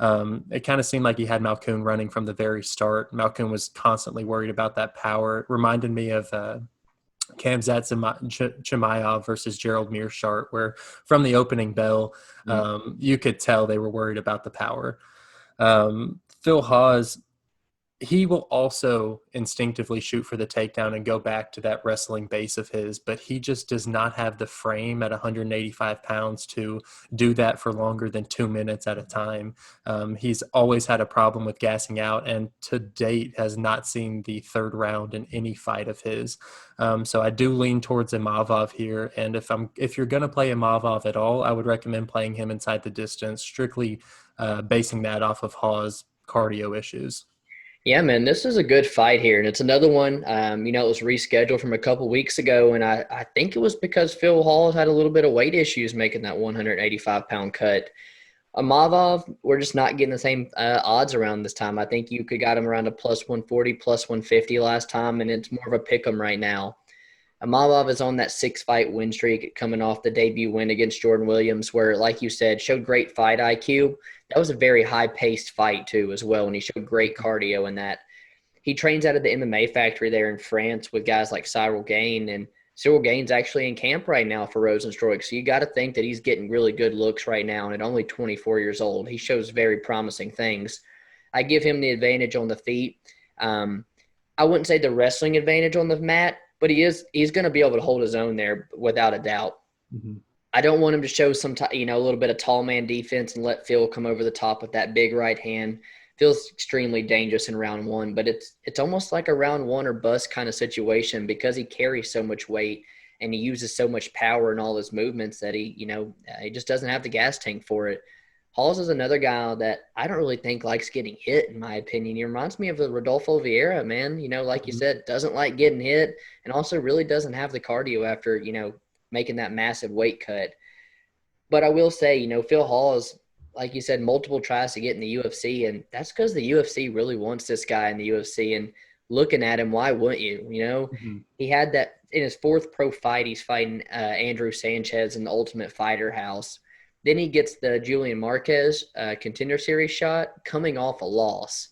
It kind of seemed like he had Malkoun running from the very start. Malkoun was constantly worried about that power. It reminded me of Khamzat Chimaev versus Gerald Mearshart, where from the opening bell, you could tell they were worried about the power. Phil Hawes, he will also instinctively shoot for the takedown and go back to that wrestling base of his, but he just does not have the frame at 185 pounds to do that for longer than 2 minutes at a time. He's always had a problem with gassing out, and to date has not seen the third round in any fight of his. So I do lean towards Imavov here, and if you're going to play Imavov at all, I would recommend playing him inside the distance, strictly basing that off of Hawes' cardio issues. Yeah, man, this is a good fight here, and it's another one. It was rescheduled from a couple weeks ago, and I think it was because Phil Hall had a little bit of weight issues making that 185-pound cut. Imavov, we're just not getting the same odds around this time. I think you could got him around a plus 140, plus 150 last time, and it's more of a pick 'em right now. Imavov is on that 6-fight win streak coming off the debut win against Jordan Williams, where, like you said, showed great fight IQ. That was a very high-paced fight, too, as well, and he showed great cardio in that. He trains out of the MMA factory there in France with guys like Cyril Gain, and Cyril Gain's actually in camp right now for Rosenstruik, so you got to think that he's getting really good looks right now, and at only 24 years old, he shows very promising things. I give him the advantage on the feet. I wouldn't say the wrestling advantage on the mat, but he's going to be able to hold his own there without a doubt. Mm-hmm. I don't want him to show a little bit of tall man defense and let Phil come over the top with that big right hand. Feels extremely dangerous in round one, but it's almost like a round one or bust kind of situation because he carries so much weight and he uses so much power in all his movements that he just doesn't have the gas tank for it. Halls is another guy that I don't really think likes getting hit, in my opinion. He reminds me of the Rodolfo Vieira, man. Like you said, doesn't like getting hit and also really doesn't have the cardio after, making that massive weight cut. But I will say, Phil Halls, like you said, multiple tries to get in the UFC, and that's because the UFC really wants this guy in the UFC. And looking at him, why wouldn't you? Mm-hmm. He had that in his fourth pro fight. He's fighting Andrew Sanchez in the Ultimate Fighter House. Then he gets the Julian Marquez Contender Series shot coming off a loss.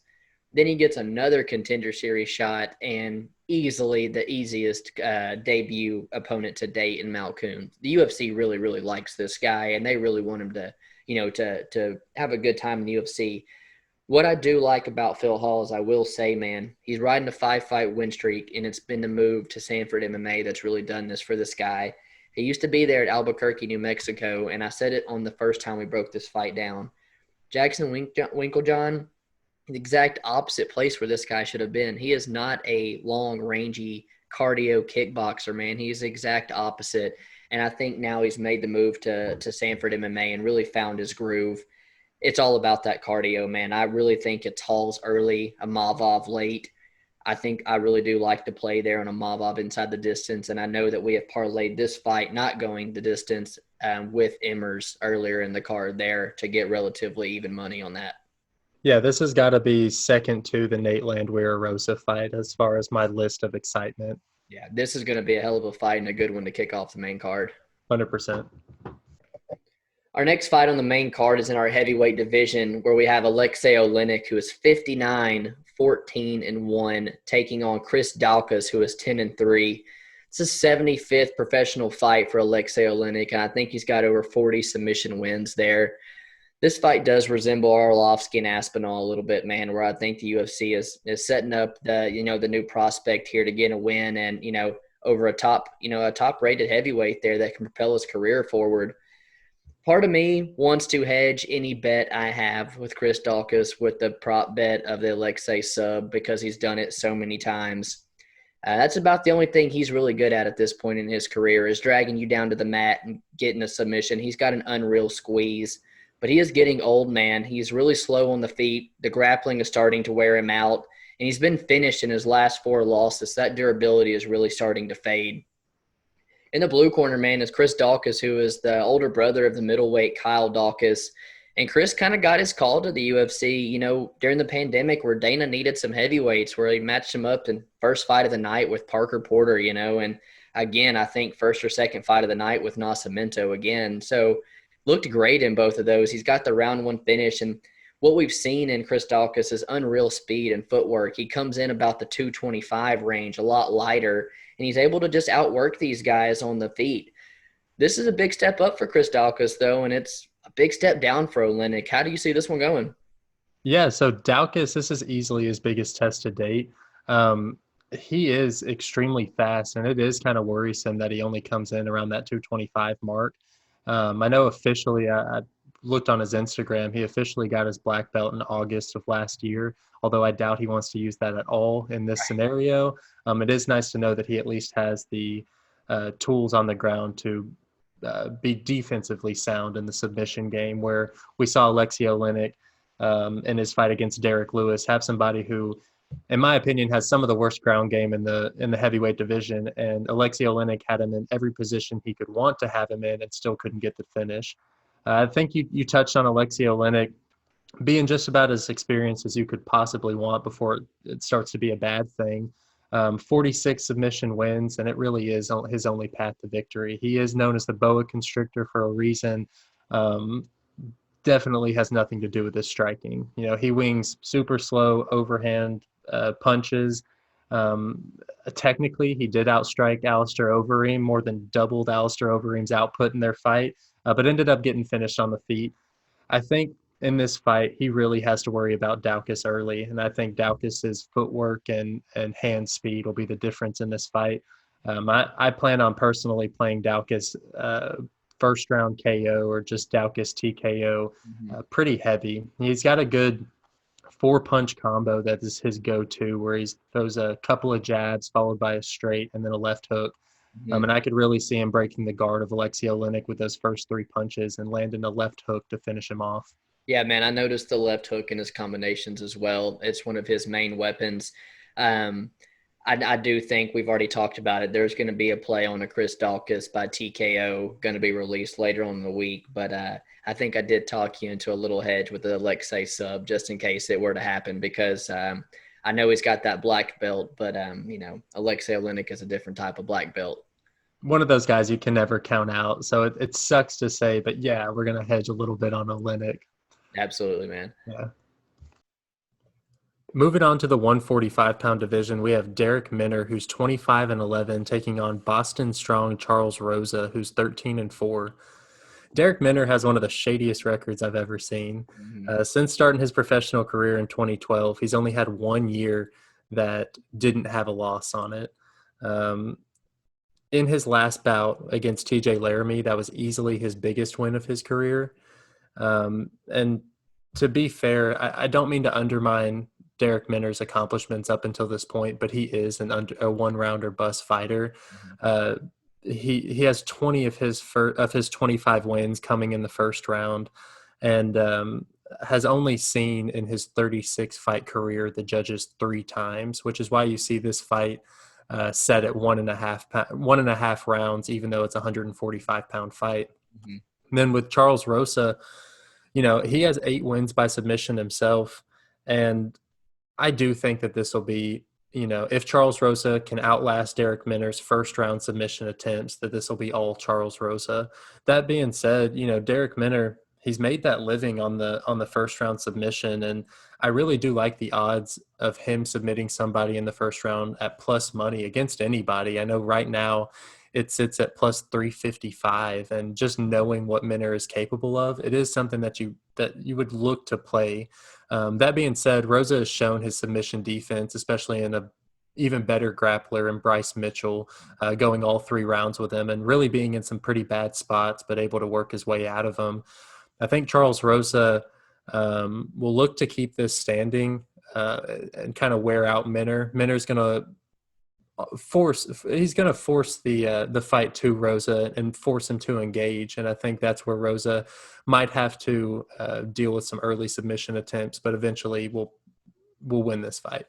Then he gets another Contender Series shot and easily the easiest debut opponent to date in Malkoun. The UFC really, really likes this guy, and they really want him to, to have a good time in the UFC. What I do like about Phil Hall is I will say, man, he's riding a 5-fight win streak, and it's been the move to Sanford MMA that's really done this for this guy. He used to be there at Albuquerque, New Mexico, and I said it on the first time we broke this fight down. Jackson Winklejohn, the exact opposite place where this guy should have been. He is not a long, rangy cardio kickboxer, man. He's the exact opposite. And I think now he's made the move to Sanford MMA and really found his groove. It's all about that cardio, man. I really think it's Halls early, Imavov late. I think I really do like to play there on Imavov inside the distance, and I know that we have parlayed this fight not going the distance with Emmers earlier in the card there to get relatively even money on that. Yeah, this has got to be second to the Nate Landwehr Rosa fight as far as my list of excitement. Yeah, this is going to be a hell of a fight and a good one to kick off the main card. 100%. Our next fight on the main card is in our heavyweight division where we have Aleksei Oleinik, who is 59, 14-1, taking on Chris Daukaus, who is 10-3. It's his 75th professional fight for Aleksei Oleinik, and I think he's got over 40 submission wins there. This fight does resemble Arlovski and Aspinall a little bit, man, where I think the UFC is setting up the new prospect here to get a win and, over a top rated heavyweight there that can propel his career forward. Part of me wants to hedge any bet I have with Chris Daukaus with the prop bet of the Aleksei sub because he's done it so many times. That's about the only thing he's really good at this point in his career is dragging you down to the mat and getting a submission. He's got an unreal squeeze, but he is getting old, man. He's really slow on the feet. The grappling is starting to wear him out, and he's been finished in his last 4 losses. That durability is really starting to fade. In the blue corner, man, is Chris Daukaus, who is the older brother of the middleweight Kyle Daukaus. And Chris kind of got his call to the UFC, during the pandemic where Dana needed some heavyweights, where he matched him up in first fight of the night with Parker Porter, and again, I think first or second fight of the night with Nascimento again. So looked great in both of those. He's got the round 1 finish, and what we've seen in Chris Daukaus is unreal speed and footwork. He comes in about the 225 range, a lot lighter, and he's able to just outwork these guys on the feet. This is a big step up for Chris Daukaus, though, and it's a big step down for Oleinik. How do you see this one going? Yeah, so Daukaus, this is easily his biggest test to date. He is extremely fast, and it is kind of worrisome that he only comes in around that 225 mark. I know officially, I looked on his Instagram, he officially got his black belt in August of last year, although I doubt he wants to use that at all in this scenario. It is nice to know that he at least has the tools on the ground to be defensively sound in the submission game, where we saw Aleksei Oleinik in his fight against Derrick Lewis have somebody who, in my opinion, has some of the worst ground game in the heavyweight division, and Aleksei Oleinik had him in every position he could want to have him in and still couldn't get the finish. I think you touched on Aleksei Oleinik being just about as experienced as you could possibly want before it starts to be a bad thing. 46 submission wins, and it really is his only path to victory. He is known as the boa constrictor for a reason. Definitely has nothing to do with his striking. He wings super slow overhand punches. Technically, he did outstrike Alistair Overeem, more than doubled Alistair Overeem's output in their fight, but ended up getting finished on the feet. I think in this fight, he really has to worry about Daukaus early, and I think Daukaus's footwork and hand speed will be the difference in this fight. I plan on personally playing Daukaus first round KO or just Daukaus TKO pretty heavy. He's got a good 4-punch combo that is his go-to, where he throws a couple of jabs followed by a straight and then a left hook. And I could really see him breaking the guard of Aleksei Oleinik with those first 3 punches and landing a left hook to finish him off. Yeah, man, I noticed the left hook in his combinations as well. It's one of his main weapons. I do think we've already talked about it. There's going to be a play on a Chris Daukaus by TKO going to be released later on in the week. But I think I did talk you into a little hedge with the Aleksei sub just in case it were to happen because I know he's got that black belt, but, Aleksei Oleinik is a different type of black belt. One of those guys you can never count out. So it sucks to say, but yeah, we're going to hedge a little bit on Oleinik. Absolutely, man. Yeah. Moving on to the 145-pound division, we have Darrick Minner, who's 25-11, taking on Boston Strong Charles Rosa, who's 13-4. Darrick Minner has one of the shadiest records I've ever seen. Since starting his professional career in 2012, he's only had 1 year that didn't have a loss on it. In his last bout against TJ Laramie, that was easily his biggest win of his career. And to be fair, I don't mean to undermine Darrick Minner's accomplishments up until this point, but he is a one-rounder bust fighter. He has 20 of his 25 wins coming in the first round, and has only seen in his 36 fight career the judges 3 times, which is why you see this fight set at 1.5 rounds, even though it's a 145-pound fight. Mm-hmm. And then with Charles Rosa, he has 8 wins by submission himself. And I do think that this will be, if Charles Rosa can outlast Darrick Minner's first round submission attempts, that this will be all Charles Rosa. That being said, Darrick Minner, he's made that living on the first round submission. And I really do like the odds of him submitting somebody in the first round at plus money against anybody. I know right now it sits at plus 355, and just knowing what Minner is capable of, it is something that you would look to play. That being said, Rosa has shown his submission defense, especially in a even better grappler in Bryce Mitchell, going all 3 rounds with him and really being in some pretty bad spots, but able to work his way out of them. I think Charles Rosa will look to keep this standing and kind of wear out Minner. Minner's going to force the fight to Rosa and force him to engage, and I think that's where Rosa might have to deal with some early submission attempts, but eventually we'll win this fight.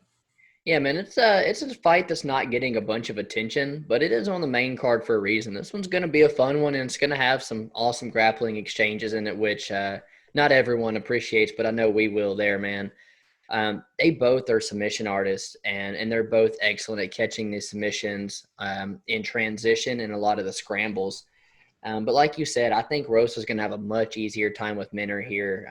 Yeah, man, it's a fight that's not getting a bunch of attention, but it is on the main card for a reason. This one's going to be a fun one, and it's going to have some awesome grappling exchanges in it, which not everyone appreciates, but I know we will there, man. They both are submission artists, and they're both excellent at catching these submissions in transition and a lot of the scrambles. But like you said, I think Rosa's going to have a much easier time with Minner here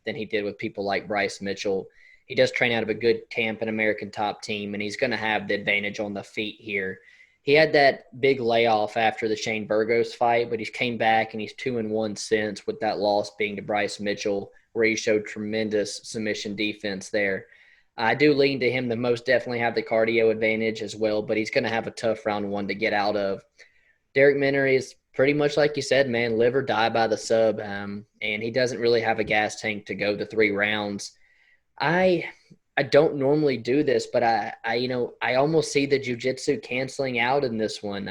than he did with people like Bryce Mitchell. He does train out of a good camp and American top team, and he's going to have the advantage on the feet here. He had that big layoff after the Shane Burgos fight, but he's came back and he's 2-1 since, with that loss being to Bryce Mitchell, where he showed tremendous submission defense there. I do lean to him to most definitely have the cardio advantage as well, but he's going to have a tough round 1 to get out of. Darrick Minner is pretty much like you said, man, live or die by the sub, and he doesn't really have a gas tank to go the 3 rounds. I don't normally do this, but I almost see the jiu-jitsu canceling out in this one.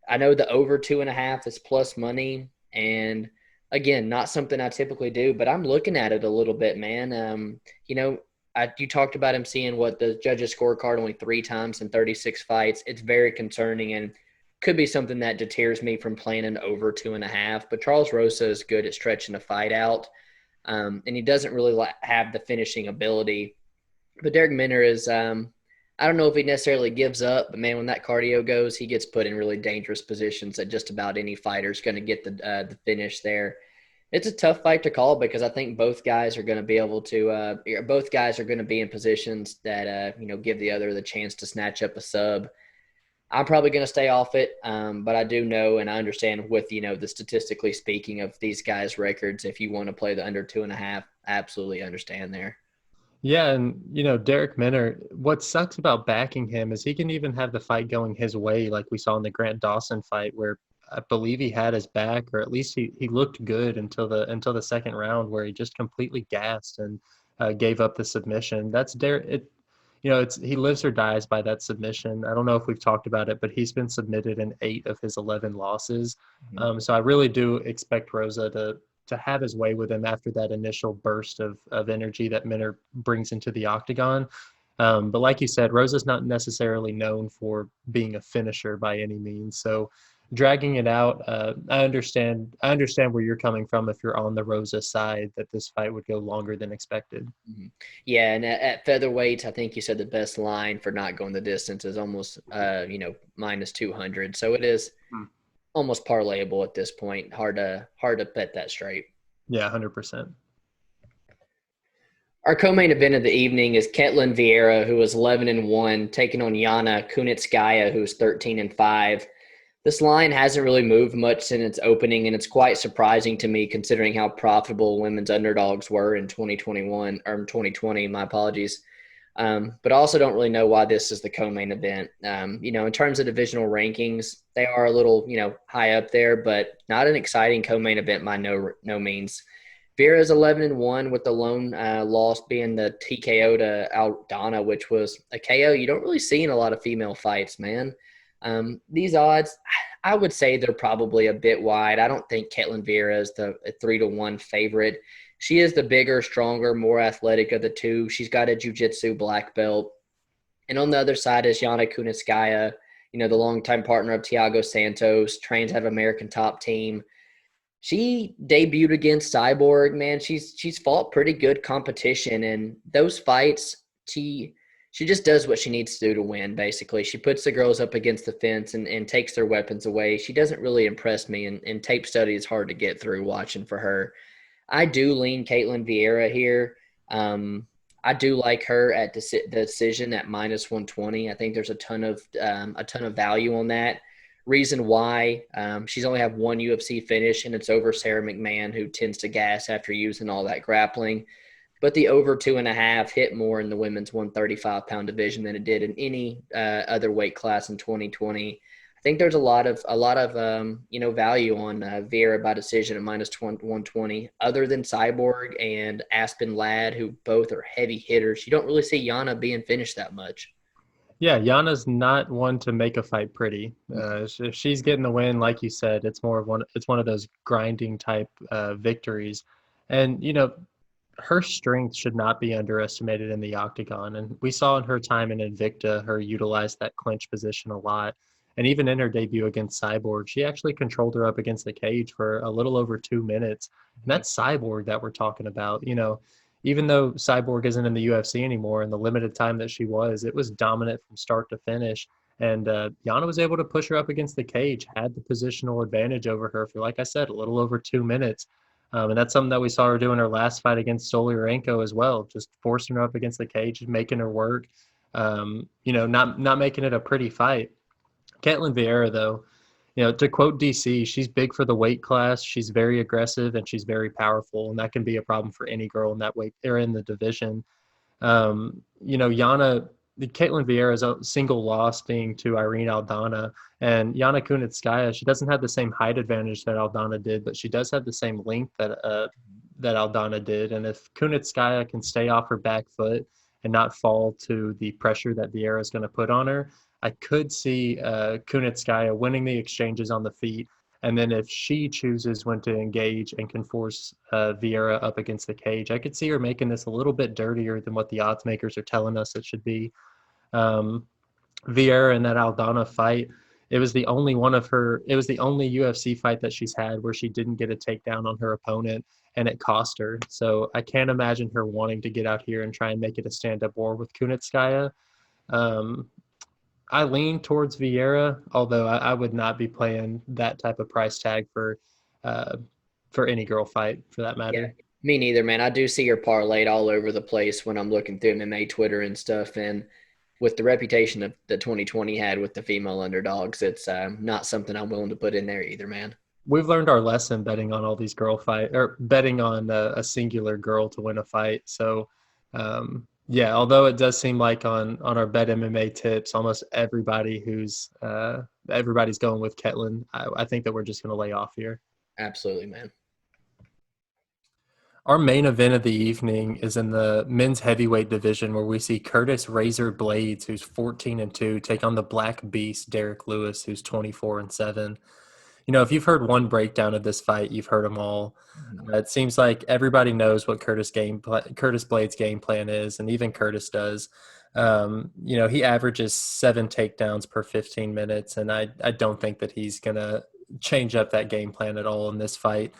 I know the over 2.5 is plus money, and again, not something I typically do, but I'm looking at it a little bit, man. You talked about him seeing what the judges' scorecard only 3 times in 36 fights. It's very concerning and could be something that deters me from playing an over 2.5. But Charles Rosa is good at stretching the fight out, and he doesn't really have the finishing ability. But Darrick Minner is I don't know if he necessarily gives up, but man, when that cardio goes, he gets put in really dangerous positions that just about any fighter is going to get the finish there. It's a tough fight to call because I think both guys are going to be able to both guys are going to be in positions that give the other the chance to snatch up a sub. I'm probably going to stay off it, but I do know and I understand with the statistically speaking of these guys' records, if you want to play the under 2.5, I absolutely understand there. Yeah, and Darrick Minner, what sucks about backing him is he can even have the fight going his way, like we saw in the Grant Dawson fight, where I believe he had his back, or at least he looked good until the second round, where he just completely gassed and gave up the submission. That's Derrick. He lives or dies by that submission. I don't know if we've talked about it, but he's been submitted in 8 of his 11 losses. Mm-hmm. So I really do expect Rosa to have his way with him after that initial burst of energy that Minner brings into the octagon. But like you said, Rosa's not necessarily known for being a finisher by any means. So dragging it out, I understand where you're coming from if you're on the Rosa side, that this fight would go longer than expected. Mm-hmm. Yeah, and at featherweight, I think you said the best line for not going the distance is almost minus 200. So it is almost parlayable at this point. Hard to bet that straight. Yeah, 100%. Our co-main event of the evening is Ketlen Vieira, who is 11-1, taking on Yana Kunitskaya, who is 13-5. This line hasn't really moved much since its opening, and it's quite surprising to me considering how profitable women's underdogs were in 2020, my apologies. But I also don't really know why this is the co-main event. In terms of divisional rankings, they are a little, high up there, but not an exciting co-main event by no means. Vieira is 11-1 with the lone loss being the TKO to Aldana, which was a KO you don't really see in a lot of female fights, man. These odds, I would say they're probably a bit wide. I don't think Ketlen Vieira is the 3-1 favorite. She is the bigger, stronger, more athletic of the two. She's got a jiu-jitsu black belt. And on the other side is Yana Kunitskaya, the longtime partner of Thiago Santos, trains out of American Top Team. She debuted against Cyborg, man. She's fought pretty good competition, and those fights, she just does what she needs to do to win, basically. She puts the girls up against the fence and takes their weapons away. She doesn't really impress me, and tape study is hard to get through watching for her. I do lean Ketlen Vieira here. I do like her at the decision at -120. I think there's a ton of value on that. Reason why, she's only have one UFC finish, and it's over Sarah McMahon, who tends to gas after using all that grappling. But the over 2.5 hit more in the women's 135-pound division than it did in any other weight class in 2020. I think there's a lot of value on Vieira by decision at -120. Other than Cyborg and Aspinall, who both are heavy hitters, you don't really see Yana being finished that much. Yeah, Yana's not one to make a fight pretty. If she's getting the win, like you said, it's one of those grinding type victories, and her strength should not be underestimated in the octagon. And we saw in her time in Invicta, her utilize that clinch position a lot. And even in her debut against Cyborg, she actually controlled her up against the cage for a little over 2 minutes. And that's Cyborg that we're talking about. Even though Cyborg isn't in the UFC anymore, in the limited time that she was, it was dominant from start to finish. And Yana was able to push her up against the cage, had the positional advantage over her for, like I said, a little over 2 minutes. And that's something that we saw her do in her last fight against Stoliarenko as well, just forcing her up against the cage and making her work, not making it a pretty fight. Ketlen Vieira, though, to quote DC, she's big for the weight class. She's very aggressive and she's very powerful, and that can be a problem for any girl in that weight or in the division. Yana, Ketlen Vieira's single loss being to Irene Aldana, and Yana Kunitskaya, she doesn't have the same height advantage that Aldana did, but she does have the same length that Aldana did. And if Kunitskaya can stay off her back foot and not fall to the pressure that Vieira is going to put on her, I could see Kunitskaya winning the exchanges on the feet. And then if she chooses when to engage and can force Vieira up against the cage, I could see her making this a little bit dirtier than what the odds makers are telling us it should be. Vieira in that Aldana fight, it was the only UFC fight that she's had where she didn't get a takedown on her opponent, and it cost her. So I can't imagine her wanting to get out here and try and make it a stand-up war with Kunitskaya. I lean towards Vieira, although I would not be playing that type of price tag for any girl fight, for that matter. Yeah, me neither, man. I do see her parlayed all over the place when I'm looking through MMA Twitter and stuff. And with the reputation that 2020 had with the female underdogs, it's not something I'm willing to put in there either, man. We've learned our lesson betting on all these girl fight, or betting on a singular girl to win a fight. So, yeah, although it does seem like on our Bet MMA tips, almost everybody's going with Ketlen. I think that we're just going to lay off here. Absolutely, man. Our main event of the evening is in the men's heavyweight division, where we see Curtis Razor Blaydes, who's 14-2, take on the Black Beast Derrick Lewis, who's 24-7. If you've heard one breakdown of this fight, you've heard them all. It seems like everybody knows what Curtis Blaydes' game plan is, and even Curtis does. He averages 7 takedowns per 15 minutes, and I don't think that he's going to change up that game plan at all in this fight.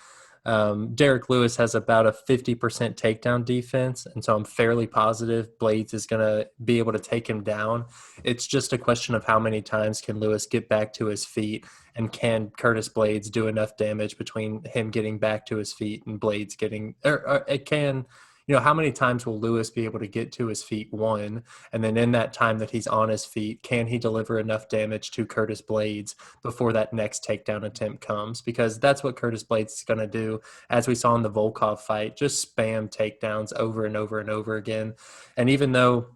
Derrick Lewis has about a 50% takedown defense, and so I'm fairly positive Blaydes is going to be able to take him down. It's just a question of how many times can Lewis get back to his feet, and can Curtis Blaydes do enough damage between him getting back to his feet and Blaydes getting – or it can – how many times will Lewis be able to get to his feet, one, and then in that time that he's on his feet, can he deliver enough damage to Curtis Blaydes before that next takedown attempt comes? Because that's what Curtis Blaydes is going to do, as we saw in the Volkov fight, just spam takedowns over and over and over again. And even though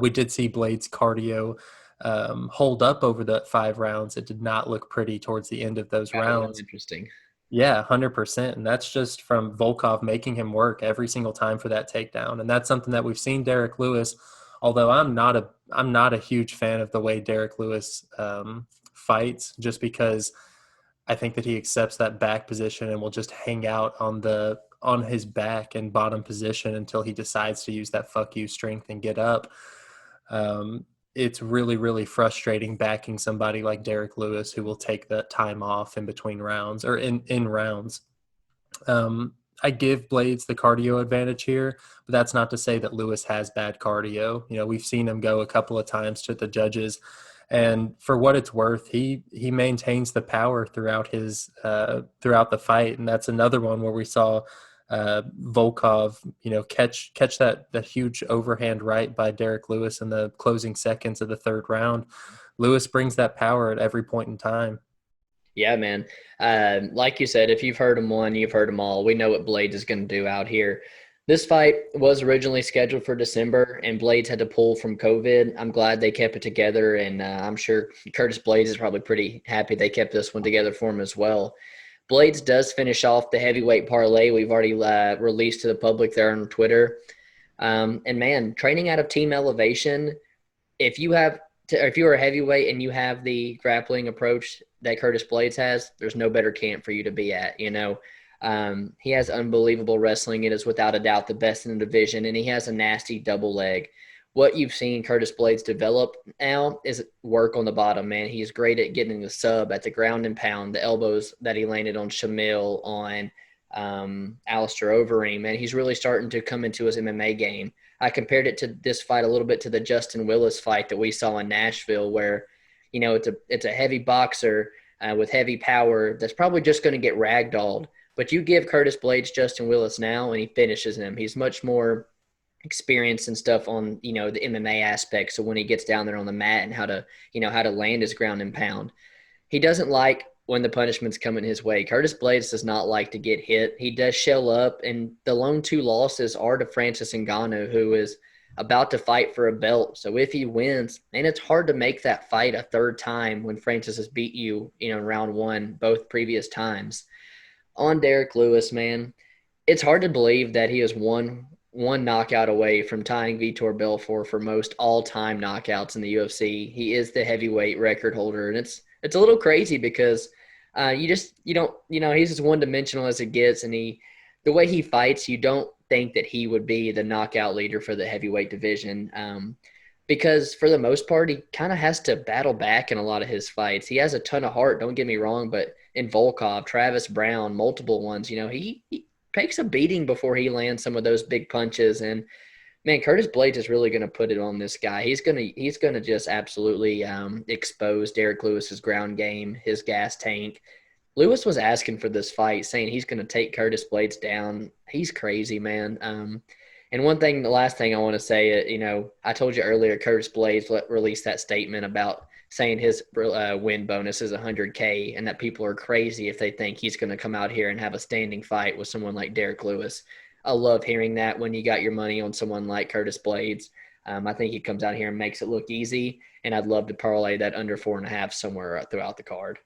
we did see Blaydes' cardio hold up over the 5 rounds, it did not look pretty towards the end of those rounds. Interesting. Yeah, 100%. And that's just from Volkov making him work every single time for that takedown. And that's something that we've seen Derrick Lewis although I'm not a huge fan of the way Derrick Lewis fights, just because I think that he accepts that back position and will just hang out on his back and bottom position until he decides to use that fuck you strength and get up. It's really, really frustrating backing somebody like Derrick Lewis, who will take that time off in between rounds or in rounds. I give Blaydes the cardio advantage here, but that's not to say that Lewis has bad cardio. We've seen him go a couple of times to the judges, and for what it's worth, he maintains the power throughout the fight, and that's another one where we saw Volkov, catch that huge overhand right by Derrick Lewis in the closing seconds of the third round. Lewis brings that power at every point in time. Yeah, man. Like you said, if you've heard him one, you've heard them all. We know what Blaydes is going to do out here. This fight was originally scheduled for December, and Blaydes had to pull from COVID. I'm glad they kept it together, and I'm sure Curtis Blaydes is probably pretty happy they kept this one together for him as well. Blaydes does finish off the heavyweight parlay we've already released to the public there on Twitter. And man, training out of Team Elevation, if you are a heavyweight and you have the grappling approach that Curtis Blaydes has, there's no better camp for you to be at. He has unbelievable wrestling. It is without a doubt the best in the division, and he has a nasty double leg. What you've seen Curtis Blaydes develop now is work on the bottom, man. He's great at getting the sub at the ground and pound, the elbows that he landed on Jamall, on Alistair Overeem, man. He's really starting to come into his MMA game. I compared it to this fight a little bit to the Justin Willis fight that we saw in Nashville, where, it's a heavy boxer with heavy power that's probably just going to get ragdolled. But you give Curtis Blaydes Justin Willis now, and he finishes him. He's much more experienced and stuff on, the MMA aspect. So when he gets down there on the mat and how to land his ground and pound, he doesn't like when the punishment's coming his way. Curtis Blaydes does not like to get hit. He does shell up, and the lone two losses are to Francis Ngannou, who is about to fight for a belt. So if he wins, and it's hard to make that fight a third time when Francis has beat you, in round one, both previous times. On Derrick Lewis, man, it's hard to believe that he is one knockout away from tying Vitor Belfort for most all-time knockouts in the UFC. He is the heavyweight record holder, and it's a little crazy because he's as one-dimensional as it gets, and the way he fights, you don't think that he would be the knockout leader for the heavyweight division, because for the most part, he kind of has to battle back in a lot of his fights. He has a ton of heart, don't get me wrong, but in Volkov, Travis Brown, multiple ones, he takes a beating before he lands some of those big punches. And man, Curtis Blaydes is really going to put it on this guy. He's going to just absolutely expose Derrick Lewis's ground game, his gas tank. Lewis was asking for this fight, saying he's going to take Curtis Blaydes down. He's crazy, man. And the last thing I want to say, I told you earlier, Curtis Blaydes released that statement about saying his win bonus is $100K, and that people are crazy if they think he's going to come out here and have a standing fight with someone like Derrick Lewis. I love hearing that when you got your money on someone like Curtis Blaydes. I think he comes out here and makes it look easy, and I'd love to parlay that under 4.5 somewhere throughout the card.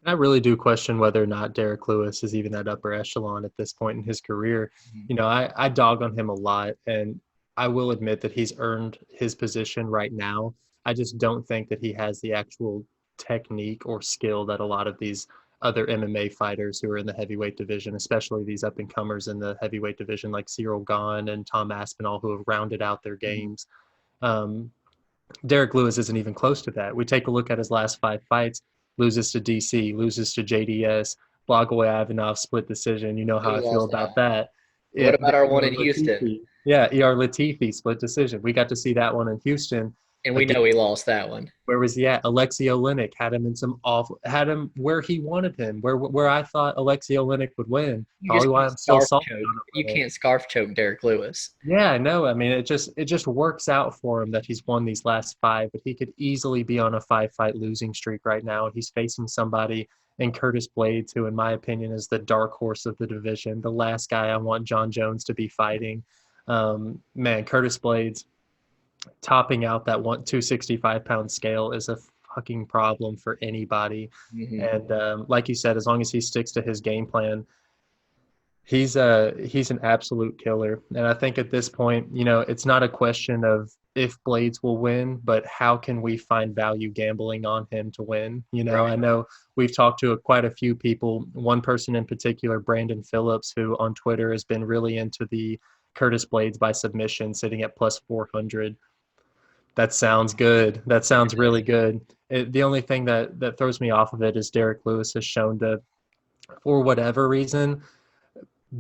I really do question whether or not Derrick Lewis is even that upper echelon at this point in his career. I dog on him a lot, and I will admit that he's earned his position right now. I just don't think that he has the actual technique or skill that a lot of these other MMA fighters who are in the heavyweight division, especially these up-and-comers in the heavyweight division like Cyril Gahn and Tom Aspinall, who have rounded out their games. Derrick Lewis isn't even close to that. We take a look at his last 5 fights. Loses to DC, loses to JDS, Blagoy Ivanov split decision. You know how I feel about that. What about our one in Houston? Yeah, ER Latifi split decision. We got to see that one in Houston. And we know he lost that one. Where was he at? Aleksei Oleinik had him where he wanted him, where I thought Aleksei Oleinik would win. Probably why I'm still salty. You can't scarf choke Derrick Lewis. Yeah, no, I mean it just works out for him that he's won these last 5, but he could easily be on a 5-fight losing streak right now, and he's facing somebody in Curtis Blaydes, who in my opinion is the dark horse of the division, the last guy I want John Jones to be fighting. Man, Curtis Blaydes topping out that 265-pound scale is a fucking problem for anybody. And like you said, as long as he sticks to his game plan, he's an absolute killer. And I think at this point, it's not a question of if Blaydes will win, but how can we find value gambling on him to win? Right. I know we've talked to quite a few people. One person in particular, Brandon Phillips, who on Twitter has been really into the Curtis Blaydes by submission, sitting at plus 400. That sounds good. That sounds really good. The only thing that throws me off of it is Derrick Lewis has shown to, for whatever reason,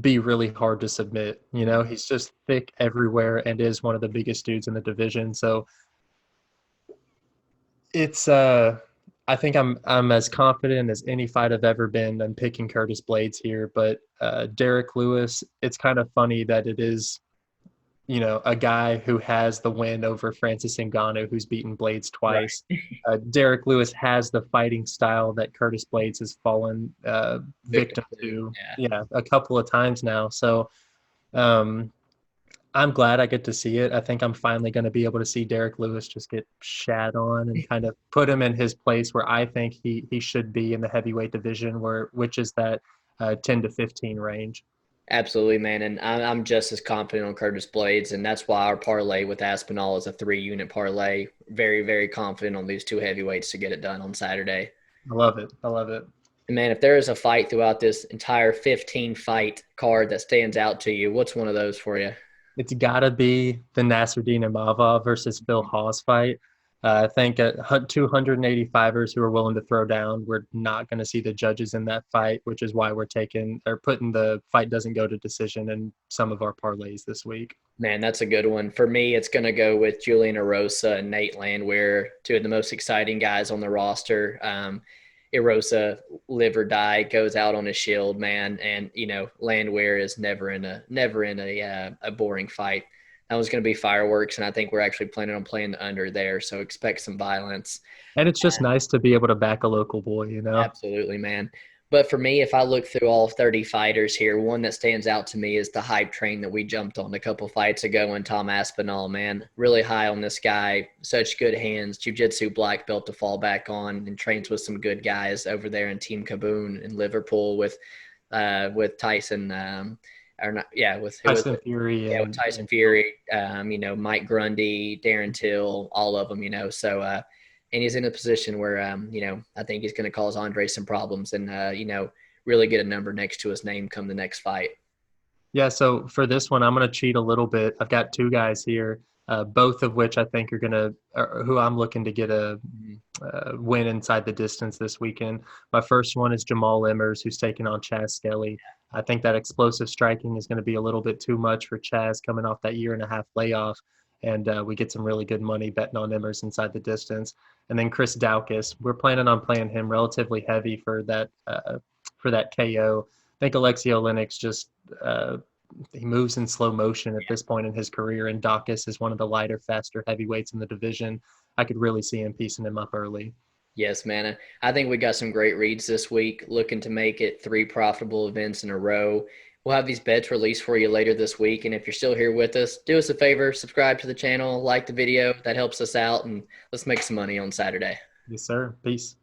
be really hard to submit. He's just thick everywhere and is one of the biggest dudes in the division. So it's I think I'm as confident as any fight I've ever been. I'm picking Curtis Blaydes here, but Derrick Lewis, it's kind of funny that it is a guy who has the win over Francis Ngannou, who's beaten Blaydes twice. Right. Derrick Lewis has the fighting style that Curtis Blaydes has fallen victim to, a couple of times now. So um, I'm glad I get to see it. I think I'm finally going to be able to see Derrick Lewis just get shat on and kind of put him in his place where I think he should be in the heavyweight division, which is that 10 to 15 range. Absolutely, man. And I'm just as confident on Curtis Blaydes, and that's why our parlay with Aspinall is a 3-unit parlay. Very, very confident on these two heavyweights to get it done on Saturday. I love it. I love it. And man, if there is a fight throughout this entire 15 fight card that stands out to you, what's one of those for you? It's got to be the Nassourdine Imavov versus Phil Hawes fight. I think at 285ers who are willing to throw down, we're not going to see the judges in that fight, which is why we're putting the fight doesn't go to decision in some of our parlays this week. Man, that's a good one. For me, it's going to go with Julian Erosa and Nate Landwehr, two of the most exciting guys on the roster. Erosa, live or die, goes out on a shield, man, and Landwehr is never in a boring fight. That was going to be fireworks, and I think we're actually planning on playing the under there, so expect some violence. And it's just nice to be able to back a local boy. Absolutely, man. But for me, if I look through all 30 fighters here, one that stands out to me is the hype train that we jumped on a couple fights ago in Tom Aspinall, man. Really high on this guy. Such good hands, jiu-jitsu black belt to fall back on, and trains with some good guys over there in Team Kaboom in Liverpool with Tyson Tyson Fury. Yeah, with Tyson Fury, Mike Grundy, Darren Till, all of them, So, and he's in a position where, I think he's going to cause Andre some problems and, really get a number next to his name come the next fight. Yeah, so for this one, I'm going to cheat a little bit. I've got two guys here, both of which I think who I'm looking to get a win inside the distance this weekend. My first one is Jamall Emmers, who's taking on Chaz Skelly. I think that explosive striking is going to be a little bit too much for Chaz coming off that 1.5-year layoff, and we get some really good money betting on Emmers inside the distance. And then Chris Daukaus, we're planning on playing him relatively heavy for that KO. I think Aleksei Oleinik's just he moves in slow motion at this point in his career, and Daukaus is one of the lighter, faster heavyweights in the division. I could really see him piecing him up early. Yes, man. I think we got some great reads this week, looking to make it 3 profitable events in a row. We'll have these bets released for you later this week. And if you're still here with us, do us a favor, subscribe to the channel, like the video. That helps us out. And let's make some money on Saturday. Yes, sir. Peace.